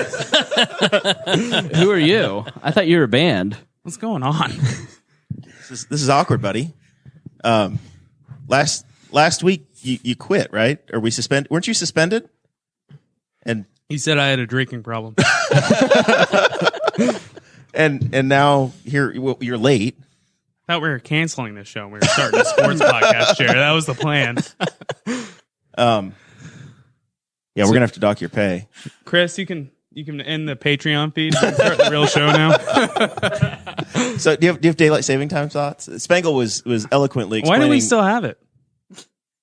[SPEAKER 1] Who are you? I thought you were a band.
[SPEAKER 6] What's going on?
[SPEAKER 2] This is awkward, buddy. Last week you quit, right? Or we suspended? Weren't you suspended? And
[SPEAKER 6] He said I had a drinking problem.
[SPEAKER 2] and now here you're late.
[SPEAKER 6] Thought we were canceling this show. We were starting a sports podcast here. That was the plan.
[SPEAKER 2] Yeah, we're gonna have to dock your pay.
[SPEAKER 6] Chris, you can end the Patreon feed and start the real show now.
[SPEAKER 2] So do you have daylight saving time thoughts? Spangle was eloquently explaining.
[SPEAKER 6] Why do we still have it?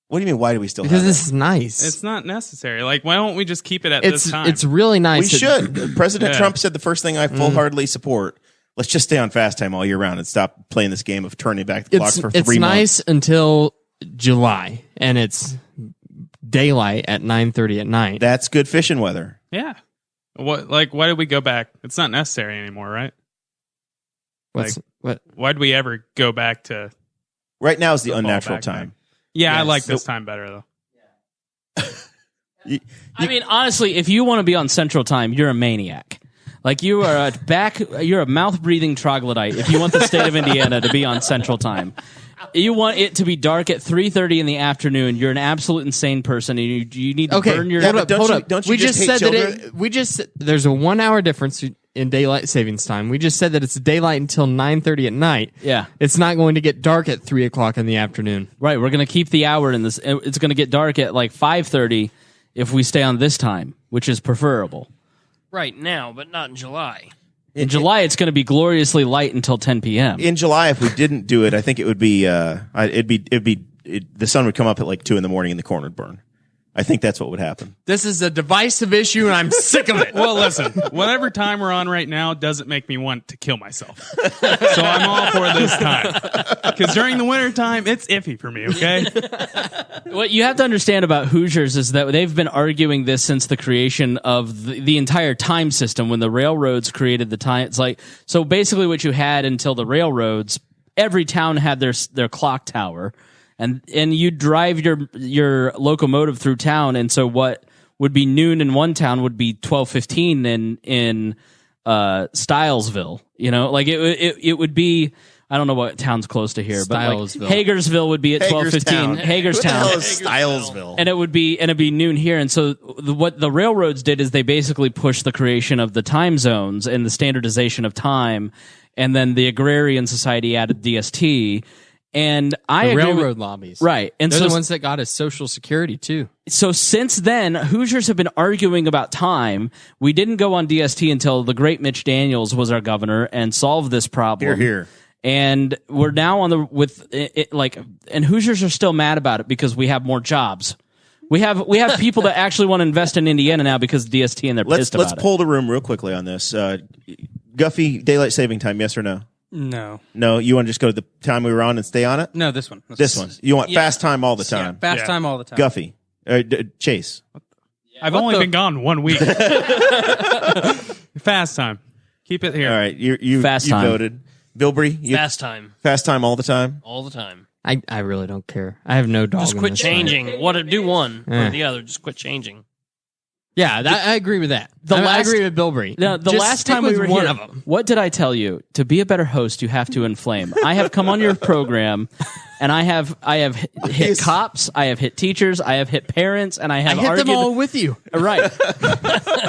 [SPEAKER 2] What do you mean? Why do we still
[SPEAKER 3] Because
[SPEAKER 2] have
[SPEAKER 3] this
[SPEAKER 2] it?
[SPEAKER 3] is nice.
[SPEAKER 6] It's not necessary. Like, why don't we just keep it at this time?
[SPEAKER 3] It's really nice.
[SPEAKER 2] We should. President
[SPEAKER 6] Yeah.
[SPEAKER 2] Trump said the first thing I full-heartedly support. Let's just stay on fast time all year round and stop playing this game of turning back the clocks for 3 months.
[SPEAKER 3] It's nice until July, and it's daylight at 9:30 at night.
[SPEAKER 2] That's good fishing weather.
[SPEAKER 6] Yeah. Why did we go back? It's not necessary anymore, right?
[SPEAKER 3] What?
[SPEAKER 6] Why did we ever go back to...
[SPEAKER 2] Right now is the
[SPEAKER 6] The
[SPEAKER 2] unnatural
[SPEAKER 6] fallback
[SPEAKER 2] time.
[SPEAKER 6] Yeah, I
[SPEAKER 2] Yes.
[SPEAKER 6] like this time better, though.
[SPEAKER 1] I mean, honestly, if you want to be on Central Time, you're a maniac. Like you're a mouth-breathing troglodyte if you want the state of Indiana to be on Central Time. You want it to be dark at 3:30 in the afternoon. You're an absolute insane person, and you need to burn your...
[SPEAKER 2] Yeah,
[SPEAKER 3] hold
[SPEAKER 2] but
[SPEAKER 3] up.
[SPEAKER 2] don't you
[SPEAKER 3] we
[SPEAKER 2] just
[SPEAKER 3] just
[SPEAKER 2] hate
[SPEAKER 3] said
[SPEAKER 2] children?
[SPEAKER 3] there's a 1 hour difference in daylight savings time. We just said that it's daylight until 9:30 at night.
[SPEAKER 1] Yeah.
[SPEAKER 3] It's not going to get dark at 3 o'clock in the afternoon.
[SPEAKER 1] Right, we're going to keep the hour in this. It's going to get dark at like 5:30 if we stay on this time, which is preferable.
[SPEAKER 5] Right now, but not in July.
[SPEAKER 1] In July, it's going to be gloriously light until 10 p.m.
[SPEAKER 2] In July, if we didn't do it, I think it would be the sun would come up at like 2 a.m. and the corn would burn. I think that's what would happen.
[SPEAKER 3] This is a divisive issue, and I'm sick of it.
[SPEAKER 6] Well, listen, whatever time we're on right now doesn't make me want to kill myself. So I'm all for this time. Because during the winter time, it's iffy for me, okay?
[SPEAKER 1] What you have to understand about Hoosiers is that they've been arguing this since the creation of the entire time system. When the railroads created the time, it's like, so basically what you had until the railroads, every town had their clock tower. And you drive your locomotive through town, and so what would be noon in one town would be 12:15 in Stylesville. You know, like it would be, I don't know what town's close to here, but like Hagersville would be at 12:15. Hagerstown,
[SPEAKER 2] Stylesville,
[SPEAKER 1] and it'd be noon here. And so what the railroads did is they basically pushed the creation of the time zones and the standardization of time, and then the agrarian society added DST. And I agree
[SPEAKER 3] railroad lobbies,
[SPEAKER 1] right? And
[SPEAKER 3] they're
[SPEAKER 1] so
[SPEAKER 3] the ones that got us Social Security too.
[SPEAKER 1] So since then, Hoosiers have been arguing about time. We didn't go on DST until the great Mitch Daniels was our governor and solved this problem.
[SPEAKER 2] Here.
[SPEAKER 1] And we're now on and Hoosiers are still mad about it because we have more jobs. We have people that actually want to invest in Indiana now because of DST, and they're pissed about it.
[SPEAKER 2] Let's poll the room real quickly on this. Guffey, daylight saving time, yes or no?
[SPEAKER 4] No.
[SPEAKER 2] No, you want to just go to the time we were on and stay on it?
[SPEAKER 4] No, this one.
[SPEAKER 2] This one. You want fast time all the time.
[SPEAKER 4] Fast time all the time.
[SPEAKER 2] Guffey. Chase.
[SPEAKER 6] I've only been gone 1 week. Fast time. Keep it here.
[SPEAKER 2] All right, you
[SPEAKER 1] Fast time.
[SPEAKER 2] voted. Bilbrey,
[SPEAKER 5] Fast time.
[SPEAKER 2] Fast time all the time?
[SPEAKER 5] All the time.
[SPEAKER 3] I really don't care. I have no dog.
[SPEAKER 5] Just
[SPEAKER 3] in
[SPEAKER 5] quit
[SPEAKER 3] this
[SPEAKER 5] changing.
[SPEAKER 3] fight.
[SPEAKER 5] What to do one
[SPEAKER 3] Eh.
[SPEAKER 5] or the other. Just quit changing.
[SPEAKER 3] Yeah, I agree with that. I agree with Bilbrey.
[SPEAKER 1] No, the
[SPEAKER 3] Just
[SPEAKER 1] last
[SPEAKER 3] stick
[SPEAKER 1] time we
[SPEAKER 3] with
[SPEAKER 1] were
[SPEAKER 3] one
[SPEAKER 1] here,
[SPEAKER 3] of them.
[SPEAKER 1] what did I tell you? To be a better host, you have to inflame. I have come on your program, and I have hit cops, I have hit teachers, I have hit parents, and I have
[SPEAKER 3] I hit
[SPEAKER 1] argued
[SPEAKER 3] them all with you.
[SPEAKER 1] right.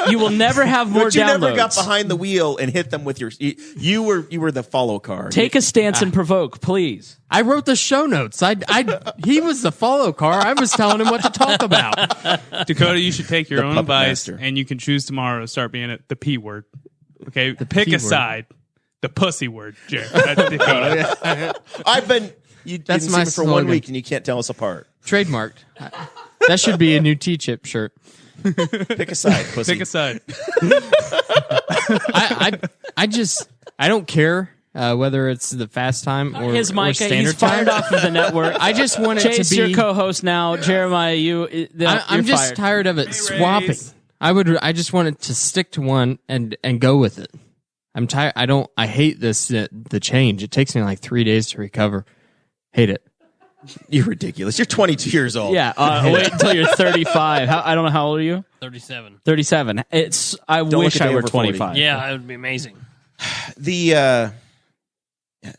[SPEAKER 1] You will never have more
[SPEAKER 2] But you
[SPEAKER 1] downloads.
[SPEAKER 2] never got behind the wheel and hit them with your. You were the follow car.
[SPEAKER 1] Take a stance and provoke, please.
[SPEAKER 3] I wrote the show notes. He was the follow car. I was telling him what to talk about.
[SPEAKER 6] Dakota, you should take your own
[SPEAKER 2] puppet
[SPEAKER 6] advice,
[SPEAKER 2] master.
[SPEAKER 6] and you can choose tomorrow to start being the P word. Okay? Pick
[SPEAKER 3] P
[SPEAKER 6] a
[SPEAKER 3] word.
[SPEAKER 6] side. The pussy word, Jared. That's Dakota.
[SPEAKER 2] I've been. You
[SPEAKER 3] That's
[SPEAKER 2] didn't
[SPEAKER 3] my
[SPEAKER 2] see me for 1
[SPEAKER 3] slogan.
[SPEAKER 2] week, and you can't tell us apart.
[SPEAKER 3] Trademarked. That should be a new T-chip shirt.
[SPEAKER 2] Pick a side, pussy.
[SPEAKER 6] Pick a side.
[SPEAKER 3] I don't care whether it's the fast time or
[SPEAKER 1] His
[SPEAKER 3] or
[SPEAKER 1] mic,
[SPEAKER 3] standard
[SPEAKER 1] he's fired
[SPEAKER 3] time.
[SPEAKER 1] off of the network.
[SPEAKER 3] I just want it
[SPEAKER 1] Chase,
[SPEAKER 3] to be.
[SPEAKER 1] your co-host now. Jeremiah,
[SPEAKER 3] I'm just tired of it swapping. I just want it to stick to one and go with it. I'm tired. I hate this the change. It takes me like 3 days to recover. Hate it.
[SPEAKER 2] You're ridiculous. You're 22 years old.
[SPEAKER 1] Yeah, wait until you're 35. I don't know, how old are you?
[SPEAKER 5] 37.
[SPEAKER 1] 37. I
[SPEAKER 2] look
[SPEAKER 1] wish
[SPEAKER 2] a day
[SPEAKER 1] I were
[SPEAKER 2] over 40.
[SPEAKER 1] 25.
[SPEAKER 5] Yeah, it would be amazing.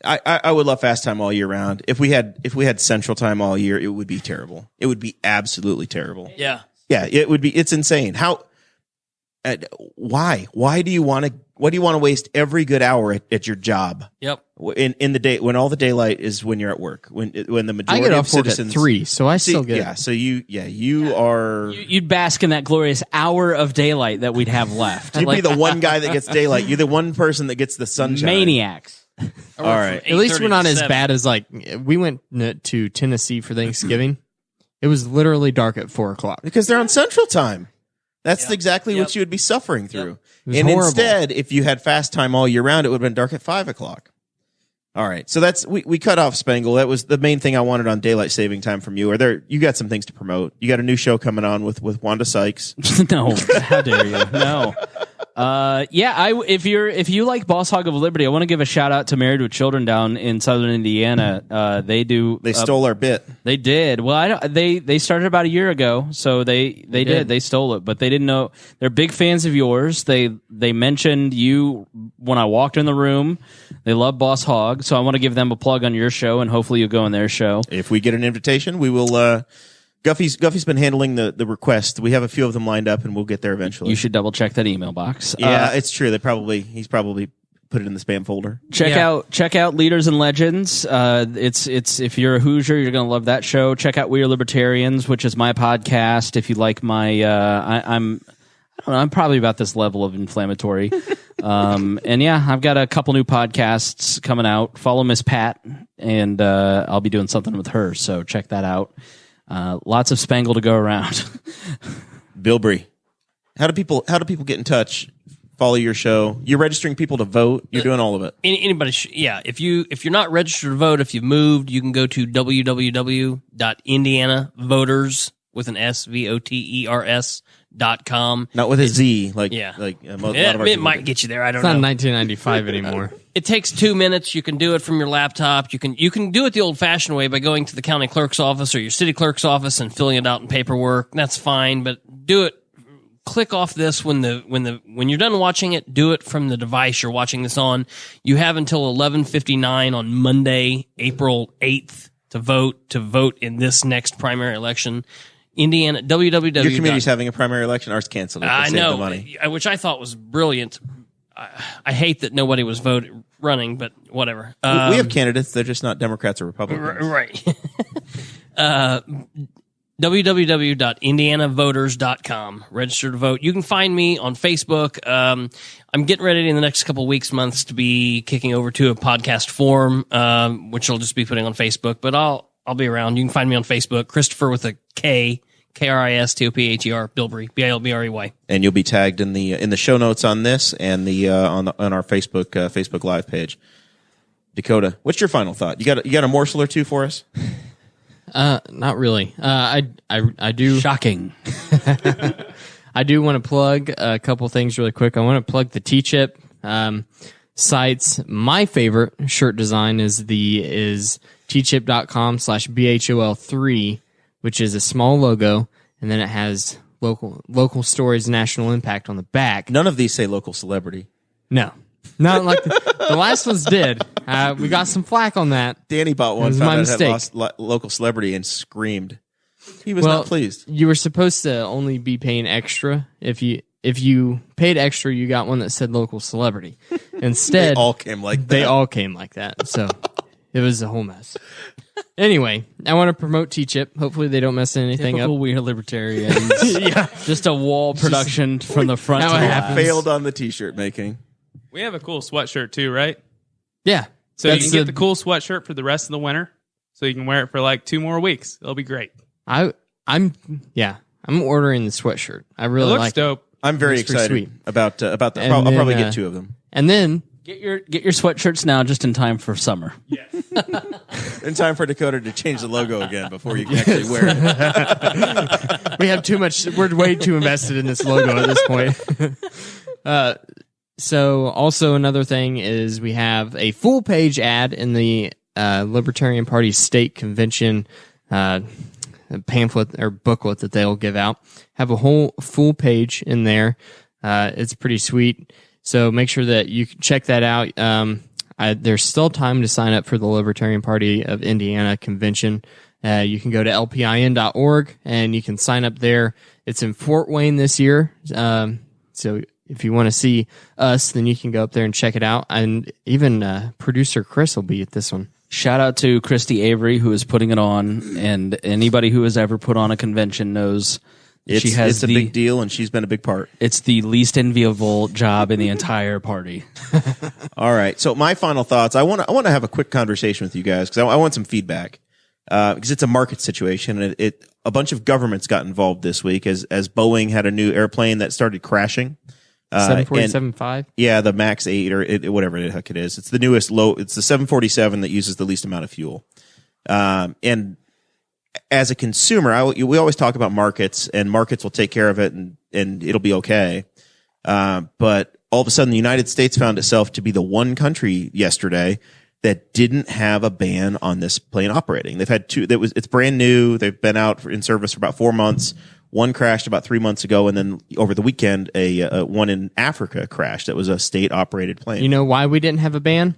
[SPEAKER 2] I would love fast time all year round. If we had central time all year, it would be terrible. It would be absolutely terrible.
[SPEAKER 5] Yeah.
[SPEAKER 2] Yeah, it would be. It's insane. How? Why? Why do you want to? Why do you want to waste every good hour at your job?
[SPEAKER 5] Yep.
[SPEAKER 2] In the day when all the daylight is when you're at work. When the majority
[SPEAKER 3] I get
[SPEAKER 2] of
[SPEAKER 3] off work
[SPEAKER 2] citizens
[SPEAKER 3] at 3, so I still get.
[SPEAKER 2] Yeah. So you are.
[SPEAKER 1] You'd bask in that glorious hour of daylight that we'd have left.
[SPEAKER 2] You'd be the one guy that gets daylight. You're the one person that gets the sunshine.
[SPEAKER 1] Maniacs.
[SPEAKER 2] All right.
[SPEAKER 3] At least we're not as
[SPEAKER 5] 8:30 to
[SPEAKER 3] bad as like we went to Tennessee for Thanksgiving. It was literally dark at 4:00.
[SPEAKER 2] Because they're on Central Time. That's exactly what you would be suffering through.
[SPEAKER 3] was
[SPEAKER 2] And
[SPEAKER 3] horrible.
[SPEAKER 2] instead, if you had fast time all year round, it would have been dark at 5:00. All right. So that's we cut off Spangle. That was the main thing I wanted on daylight saving time from you. You got some things to promote. You got a new show coming on with Wanda Sykes.
[SPEAKER 1] No, how dare you? No. If you like Boss Hog of Liberty, I want to give a shout out to Married with Children down in Southern Indiana. They
[SPEAKER 2] Stole our bit.
[SPEAKER 1] They did. Well, they started about a year ago, so they did. They stole it, but they didn't know. They're big fans of yours. They mentioned you when I walked in the room. They love Boss Hog, so I want to give them a plug on your show, and hopefully you'll go on their show.
[SPEAKER 2] If we get an invitation, we will. Guffey's been handling the request. We have a few of them lined up, and we'll get there eventually.
[SPEAKER 1] You should double check that email box.
[SPEAKER 2] Yeah, it's true. He's probably put it in the spam folder.
[SPEAKER 1] Check out Leaders and Legends. It's if you're a Hoosier, you're gonna love that show. Check out We Are Libertarians, which is my podcast. If you like my, I'm probably about this level of inflammatory. And yeah, I've got a couple new podcasts coming out. Follow Miss Pat, and I'll be doing something with her. So check that out. Lots of Spangle to go around.
[SPEAKER 2] Bilbrey, how do people get in touch? Follow your show. You're registering people to vote. You're doing all of it.
[SPEAKER 5] Anybody, if you're not registered to vote, if you've moved, you can go to www.indianavoters with an SVOTERS.com.
[SPEAKER 2] Not with a Z, like
[SPEAKER 5] Yeah.
[SPEAKER 2] a lot of our
[SPEAKER 5] It
[SPEAKER 2] people
[SPEAKER 5] might
[SPEAKER 2] do.
[SPEAKER 5] get you there. I don't
[SPEAKER 3] It's not
[SPEAKER 5] know.
[SPEAKER 3] 1995 anymore.
[SPEAKER 5] It takes 2 minutes. You can do it from your laptop. You can do it the old-fashioned way by going to the county clerk's office or your city clerk's office and filling it out in paperwork. That's fine, but do it. Click off this when you're done watching it. Do it from the device you're watching this on. You have until 11:59 on Monday, April 8th, to vote in this next primary election. Indiana www.
[SPEAKER 2] Your community's having a primary election. Ours canceled it. They
[SPEAKER 5] I
[SPEAKER 2] saved
[SPEAKER 5] know,
[SPEAKER 2] the money.
[SPEAKER 5] which I thought was brilliant. I hate that nobody was running, but whatever.
[SPEAKER 2] We have candidates. They're just not Democrats or Republicans.
[SPEAKER 5] Right. www.indianavoters.com. Register to vote. You can find me on Facebook. I'm getting ready in the next couple weeks, months to be kicking over to a podcast forum, which I'll just be putting on Facebook, but I'll be around. You can find me on Facebook, Kristopher with a K, Kristopher Bilbrey, Bilbrey.
[SPEAKER 2] And you'll be tagged in the show notes on this and on our Facebook Live page. Dakota, what's your final thought? You got a morsel or two for us?
[SPEAKER 3] Not really. I do.
[SPEAKER 1] Shocking.
[SPEAKER 3] I do want to plug a couple things really quick. I want to plug the T-Chip sites. My favorite shirt design is tchip.com/BHOL3, which is a small logo, and then it has local stories, national impact on the back.
[SPEAKER 2] None of these say local celebrity.
[SPEAKER 3] No. Not like the last ones did. We got some flack on that.
[SPEAKER 2] Danny bought one,
[SPEAKER 3] It was
[SPEAKER 2] found
[SPEAKER 3] my
[SPEAKER 2] out it
[SPEAKER 3] mistake.
[SPEAKER 2] had lost local celebrity, and screamed. He was not pleased.
[SPEAKER 3] You were supposed to only be paying extra. If you paid extra, you got one that said local celebrity. Instead,
[SPEAKER 2] They all came like that.
[SPEAKER 3] They all came like that. So it was a whole mess. Anyway, I want to promote T-Chip. Hopefully they don't mess anything
[SPEAKER 1] Typical
[SPEAKER 3] up.
[SPEAKER 1] We're Libertarians.
[SPEAKER 3] Yeah.
[SPEAKER 1] Just a wall production from the front
[SPEAKER 3] how
[SPEAKER 1] to
[SPEAKER 3] it
[SPEAKER 1] the
[SPEAKER 3] happens.
[SPEAKER 1] back.
[SPEAKER 2] Failed on the T-shirt making.
[SPEAKER 6] We have a cool sweatshirt too, right?
[SPEAKER 3] Yeah.
[SPEAKER 6] So you
[SPEAKER 3] That's
[SPEAKER 6] can get the cool sweatshirt for the rest of the winter. So you can wear it for like 2 more weeks. It'll be great.
[SPEAKER 3] I'm ordering the sweatshirt. I
[SPEAKER 6] It
[SPEAKER 3] really
[SPEAKER 6] looks
[SPEAKER 3] like it.
[SPEAKER 6] dope.
[SPEAKER 2] I'm very
[SPEAKER 3] Looks pretty
[SPEAKER 2] excited
[SPEAKER 3] sweet.
[SPEAKER 2] about the.
[SPEAKER 3] And
[SPEAKER 2] I'll
[SPEAKER 3] then,
[SPEAKER 2] probably get 2 of them
[SPEAKER 3] And then
[SPEAKER 1] Get your sweatshirts now, just in time for summer.
[SPEAKER 2] in time for Dakota to change the logo again before you can actually wear it.
[SPEAKER 3] we have too much. We're way too invested in this logo at this point. So also another thing is we have a full page ad in the Libertarian Party state convention pamphlet or booklet that they'll give out. Have a whole full page in there. It's pretty sweet. So make sure that you check that out. There's still time to sign up for the Libertarian Party of Indiana convention. You can go to lpin.org and you can sign up there. It's in Fort Wayne this year. So if you want to see us, then you can go up there and check it out. And even producer Chris will be at this one.
[SPEAKER 1] Shout out to Christy Avery, who is putting it on, and anybody who has ever put on a convention knows she has
[SPEAKER 2] It's a big deal, and she's been a big part.
[SPEAKER 1] It's the least enviable job in the entire party.
[SPEAKER 2] All right. So my final thoughts. I want to have a quick conversation with you guys because I want some feedback because it's a market situation. And a bunch of governments got involved this week as Boeing had a new airplane that started crashing.
[SPEAKER 3] 747.5?
[SPEAKER 2] Yeah, the Max 8 or whatever the heck it is. It's the newest it's the 747 that uses the least amount of fuel. And as a consumer, we always talk about markets, and markets will take care of it, and it'll be okay. But all of a sudden, the United States found itself to be the one country yesterday that didn't have a ban on this plane operating. They've had 2. It's brand new. They've been out in service for about 4 months. One crashed about 3 months ago, and then over the weekend, a one in Africa crashed. That was a state-operated plane.
[SPEAKER 3] You know why we didn't have a ban?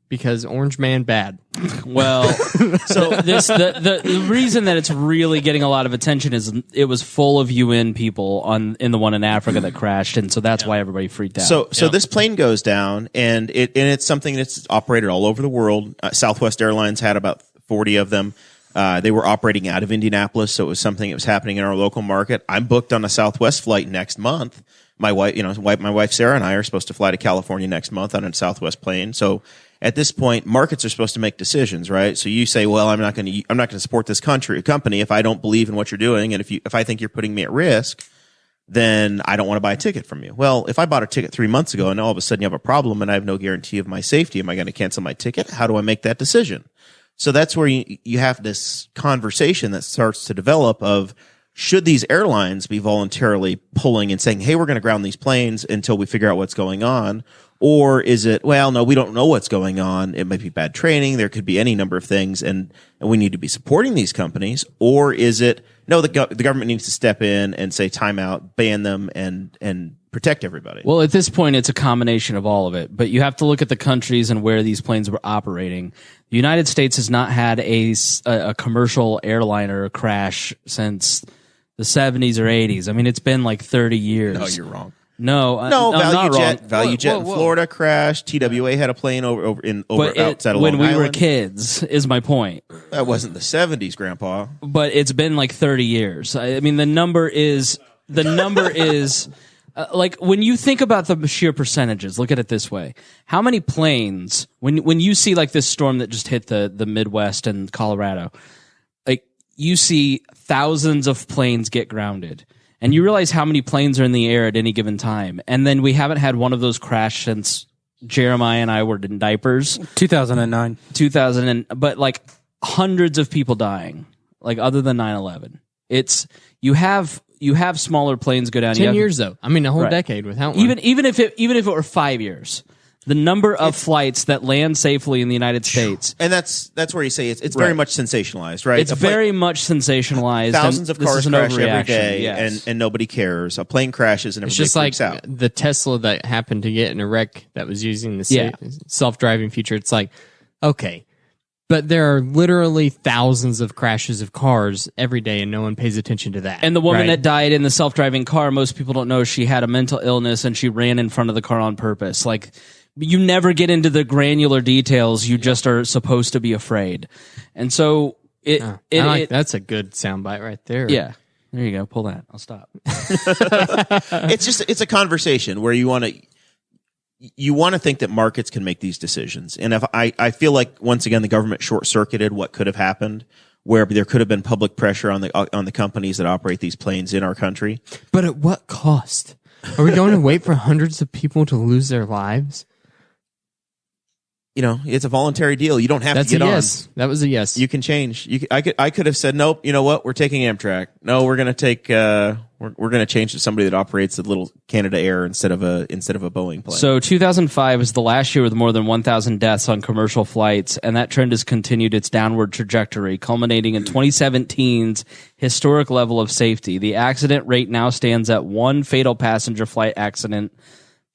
[SPEAKER 3] Because Orange Man bad.
[SPEAKER 1] Well, so the reason that it's really getting a lot of attention is it was full of UN people in the one in Africa that crashed, and so that's why everybody freaked out.
[SPEAKER 2] So this plane goes down, and it's something that's operated all over the world. Southwest Airlines had about 40 of them. They were operating out of Indianapolis, so it was something that was happening in our local market. I'm booked on a Southwest flight next month my wife Sarah and I are supposed to fly to California next month on a Southwest plane. So at this point, markets are supposed to make decisions, right? So you say, well, I'm not going to support this company if I don't believe in what you're doing, and if I think you're putting me at risk, then I don't want to buy a ticket from you. Well, if I bought a ticket 3 months ago and all of a sudden you have a problem and I have no guarantee of my safety, am I going to cancel my ticket? How do I make that decision? So that's where you have this conversation that starts to develop of, should these airlines be voluntarily pulling and saying, hey, we're going to ground these planes until we figure out what's going on? Or is it, well, no, we don't know what's going on. It might be bad training. There could be any number of things, and we need to be supporting these companies. Or is it, no, the government needs to step in and say time out, ban them, and protect everybody?
[SPEAKER 1] Well, at this point, it's a combination of all of it. But you have to look at the countries and where these planes were operating. The United States has not had a commercial airliner crash since the 70s or 80s. I mean, it's been like 30 years.
[SPEAKER 2] No, you're wrong.
[SPEAKER 1] No,
[SPEAKER 2] ValueJet in Florida crashed. TWA had a plane over outside of
[SPEAKER 1] when
[SPEAKER 2] Long
[SPEAKER 1] we were
[SPEAKER 2] Island.
[SPEAKER 1] Kids, is my point.
[SPEAKER 2] That wasn't the 70s, Grandpa.
[SPEAKER 1] But it's been like 30 years. I mean, the number is like, when you think about the sheer percentages, look at it this way: how many planes, when you see like this storm that just hit the Midwest and Colorado, like, you see thousands of planes get grounded. And you realize how many planes are in the air at any given time. And then we haven't had one of those crash since Jeremiah and I were in diapers.
[SPEAKER 4] 2009.
[SPEAKER 1] But like hundreds of people dying, like, other than 9/11. It's, you have smaller planes go down.
[SPEAKER 3] 10 years though. I mean, a whole
[SPEAKER 1] Right.
[SPEAKER 3] decade without one.
[SPEAKER 1] Even if it were 5 years. The number of flights that land safely in the United States.
[SPEAKER 2] And that's where you say it's very much sensationalized, right?
[SPEAKER 1] It's very much sensationalized.
[SPEAKER 2] Thousands of cars crash every day,
[SPEAKER 1] yes.
[SPEAKER 2] and nobody cares. A plane crashes and
[SPEAKER 3] It's
[SPEAKER 2] everybody
[SPEAKER 3] just like
[SPEAKER 2] freaks out.
[SPEAKER 3] the Tesla that happened to get in a wreck that was using the
[SPEAKER 1] Yeah.
[SPEAKER 3] self-driving feature. It's like, okay, but there are literally thousands of crashes of cars every day, and no one pays attention to that.
[SPEAKER 1] And the woman
[SPEAKER 3] right?
[SPEAKER 1] that died in the self-driving car, most people don't know she had a mental illness and she ran in front of the car on purpose. Like, you never get into the granular details. You just are supposed to be afraid. And so
[SPEAKER 3] that's a good soundbite right there.
[SPEAKER 1] Yeah. There you go. Pull that. I'll stop.
[SPEAKER 2] It's a conversation where you want to think that markets can make these decisions. And if I feel like, once again, the government short-circuited what could have happened, where there could have been public pressure on the companies that operate these planes in our country.
[SPEAKER 3] But at what cost? Are we going to wait for hundreds of people to lose their lives?
[SPEAKER 2] You know, it's a voluntary deal. You don't have
[SPEAKER 3] That's
[SPEAKER 2] to get
[SPEAKER 3] a
[SPEAKER 2] on.
[SPEAKER 3] yes. That was a yes.
[SPEAKER 2] You can change. I could have said, nope. You know what? We're taking Amtrak. No, we're going to take. We're going to change to somebody that operates a little Canada Air instead of a Boeing plane.
[SPEAKER 1] So 2005 is the last year with more than 1,000 deaths on commercial flights, and that trend has continued its downward trajectory, culminating in 2017's historic level of safety. The accident rate now stands at one fatal passenger flight accident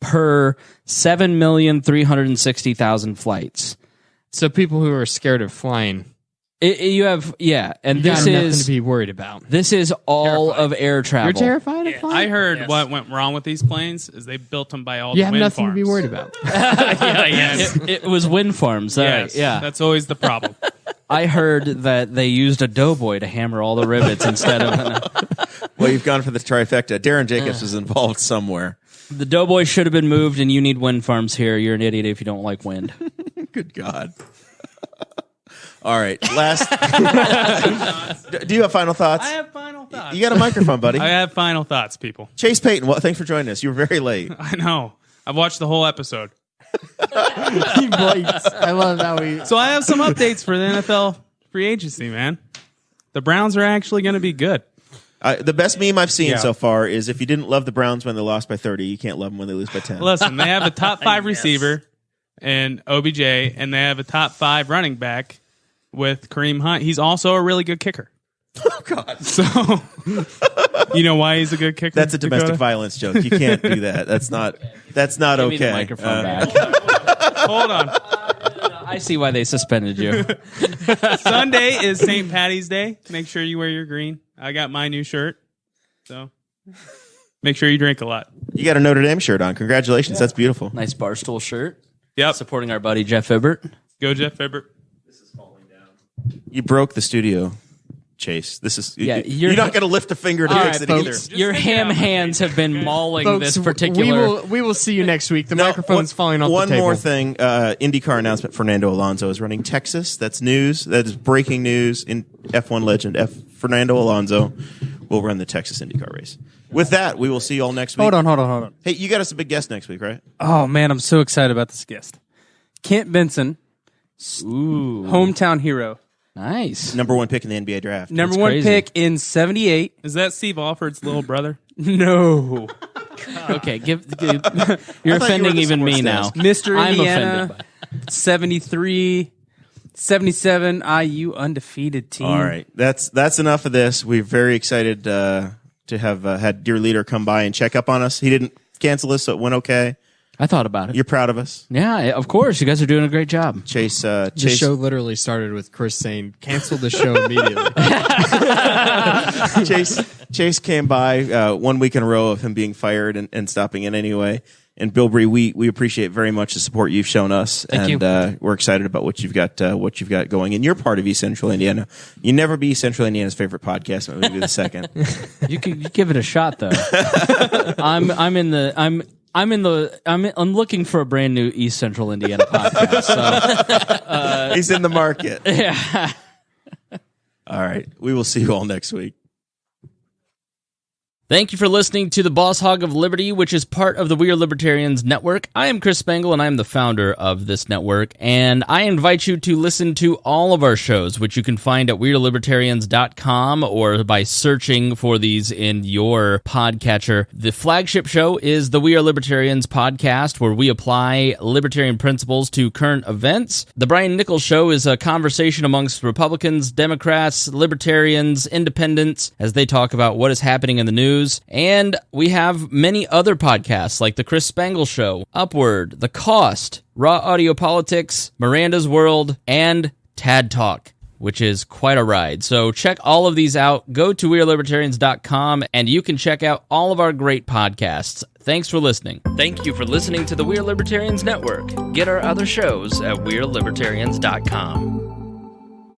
[SPEAKER 1] per 7,360,000 flights.
[SPEAKER 3] So people who are scared of flying,
[SPEAKER 1] And
[SPEAKER 3] you
[SPEAKER 1] this
[SPEAKER 3] got nothing
[SPEAKER 1] is
[SPEAKER 3] to be worried about.
[SPEAKER 1] this is all of air travel.
[SPEAKER 3] You're terrified of flying?
[SPEAKER 6] I heard what went wrong with these planes is they built them by all
[SPEAKER 3] You
[SPEAKER 6] the
[SPEAKER 3] have
[SPEAKER 6] wind
[SPEAKER 3] nothing
[SPEAKER 6] farms.
[SPEAKER 3] to be worried about.
[SPEAKER 1] It was wind farms.
[SPEAKER 6] Yes,
[SPEAKER 1] Yeah.
[SPEAKER 6] that's always the problem.
[SPEAKER 1] I heard that they used a doughboy to hammer all the rivets instead of
[SPEAKER 2] Well, you've gone for the trifecta. Darren Jacobs is involved somewhere.
[SPEAKER 1] the doughboy should have been moved, and you need wind farms here. You're an idiot if you don't like wind.
[SPEAKER 2] Good God. All right. Last. Do you have final thoughts?
[SPEAKER 6] I have final thoughts.
[SPEAKER 2] You got a microphone, buddy.
[SPEAKER 6] I have final thoughts, people.
[SPEAKER 2] Chase Peyton, thanks for joining us. You were very late.
[SPEAKER 6] I know. I've watched the whole episode.
[SPEAKER 3] He blinks. I love how he...
[SPEAKER 6] So I have some updates for the NFL free agency, man. The Browns are actually going to be good.
[SPEAKER 2] The best meme I've seen
[SPEAKER 6] Yeah.
[SPEAKER 2] so far is, if you didn't love the Browns when they lost by 30, you can't love them when they lose by 10.
[SPEAKER 6] Listen, they have a top 5 receiver in OBJ, and they have a top 5 running back with Kareem Hunt. He's also a really good kicker.
[SPEAKER 2] Oh, God.
[SPEAKER 6] So, you know why he's a good kicker?
[SPEAKER 2] That's a domestic
[SPEAKER 6] Dakota?
[SPEAKER 2] violence joke. You can't do that. That's not
[SPEAKER 1] Give me
[SPEAKER 2] okay.
[SPEAKER 1] the microphone back.
[SPEAKER 6] Hold on.
[SPEAKER 1] I see why they suspended you.
[SPEAKER 6] Sunday is St. Patty's Day. Make sure you wear your green. I got my new shirt. So, make sure you drink a lot.
[SPEAKER 2] You got a Notre Dame shirt on. Congratulations. That's beautiful.
[SPEAKER 1] Nice Barstool shirt.
[SPEAKER 6] Yep.
[SPEAKER 1] Supporting our buddy Jeff Fibbert.
[SPEAKER 6] Go, Jeff Fibbert.
[SPEAKER 2] You broke the studio. Chase. This is
[SPEAKER 1] you're
[SPEAKER 2] not going to lift a finger to
[SPEAKER 1] All
[SPEAKER 2] fix
[SPEAKER 1] right,
[SPEAKER 2] it
[SPEAKER 1] folks,
[SPEAKER 2] either.
[SPEAKER 1] your ham hands have been mauling
[SPEAKER 3] Folks,
[SPEAKER 1] this particular.
[SPEAKER 3] we will see you next week. The microphone's falling off the table.
[SPEAKER 2] One more thing. IndyCar announcement. Fernando Alonso is running Texas. That's news. That is breaking news in F1 legend. Fernando Alonso will run the Texas IndyCar race. With that, we will see you all next week.
[SPEAKER 7] Hold on.
[SPEAKER 2] Hey, you got us a big guest next week, right?
[SPEAKER 7] Oh, man, I'm so excited about this guest. Kent Benson,
[SPEAKER 1] Ooh,
[SPEAKER 7] hometown hero.
[SPEAKER 1] nice.
[SPEAKER 2] Number 1 pick in the NBA draft.
[SPEAKER 7] Number
[SPEAKER 1] That's
[SPEAKER 7] one
[SPEAKER 1] crazy.
[SPEAKER 7] pick in 78.
[SPEAKER 6] Is that Steve Alford's little brother?
[SPEAKER 7] No.
[SPEAKER 1] Okay, you're
[SPEAKER 2] thought you
[SPEAKER 1] offending
[SPEAKER 2] were the
[SPEAKER 1] even me
[SPEAKER 2] sports
[SPEAKER 1] now.
[SPEAKER 2] desk.
[SPEAKER 7] Mr.
[SPEAKER 1] I'm
[SPEAKER 7] Indiana,
[SPEAKER 1] offended by
[SPEAKER 7] 73, 77, IU undefeated team.
[SPEAKER 2] All right, that's enough of this. We're very excited to have had Dear Leader come by and check up on us. He didn't cancel us, so it went okay.
[SPEAKER 1] I thought about it.
[SPEAKER 2] You're proud of us,
[SPEAKER 1] Yeah, of course. You guys are doing a great job.
[SPEAKER 2] Chase.
[SPEAKER 3] The
[SPEAKER 2] Chase,
[SPEAKER 3] show literally started with Chris saying, "Cancel the show immediately."
[SPEAKER 2] Chase came by 1 week in a row of him being fired and stopping in anyway. And Bilbrey, we appreciate very much the support you've shown us,
[SPEAKER 5] Thank
[SPEAKER 2] and we're excited about what you've got going in your part of East Central Indiana. You never be East Central Indiana's favorite podcast, but maybe the second.
[SPEAKER 1] You give it a shot though. I'm looking for a brand new East Central Indiana podcast. So
[SPEAKER 2] He's in the market.
[SPEAKER 1] yeah.
[SPEAKER 2] All right, we will see you all next week.
[SPEAKER 1] Thank you for listening to the Boss Hog of Liberty, which is part of the We Are Libertarians network. I am Chris Spangle, and I am the founder of this network, and I invite you to listen to all of our shows, which you can find at WeAreLibertarians.com or by searching for these in your podcatcher. The flagship show is the We Are Libertarians podcast, where we apply libertarian principles to current events. The Brian Nichols Show is a conversation amongst Republicans, Democrats, Libertarians, Independents, as they talk about what is happening in the news. And we have many other podcasts like The Chris Spangle Show, Upward, The Cost, Raw Audio Politics, Miranda's World, and Tad Talk, which is quite a ride. So check all of these out. Go to WeAreLibertarians.com and you can check out all of our great podcasts. Thanks for listening. Thank you for listening to the We Are Libertarians Network. Get our other shows at WeAreLibertarians.com.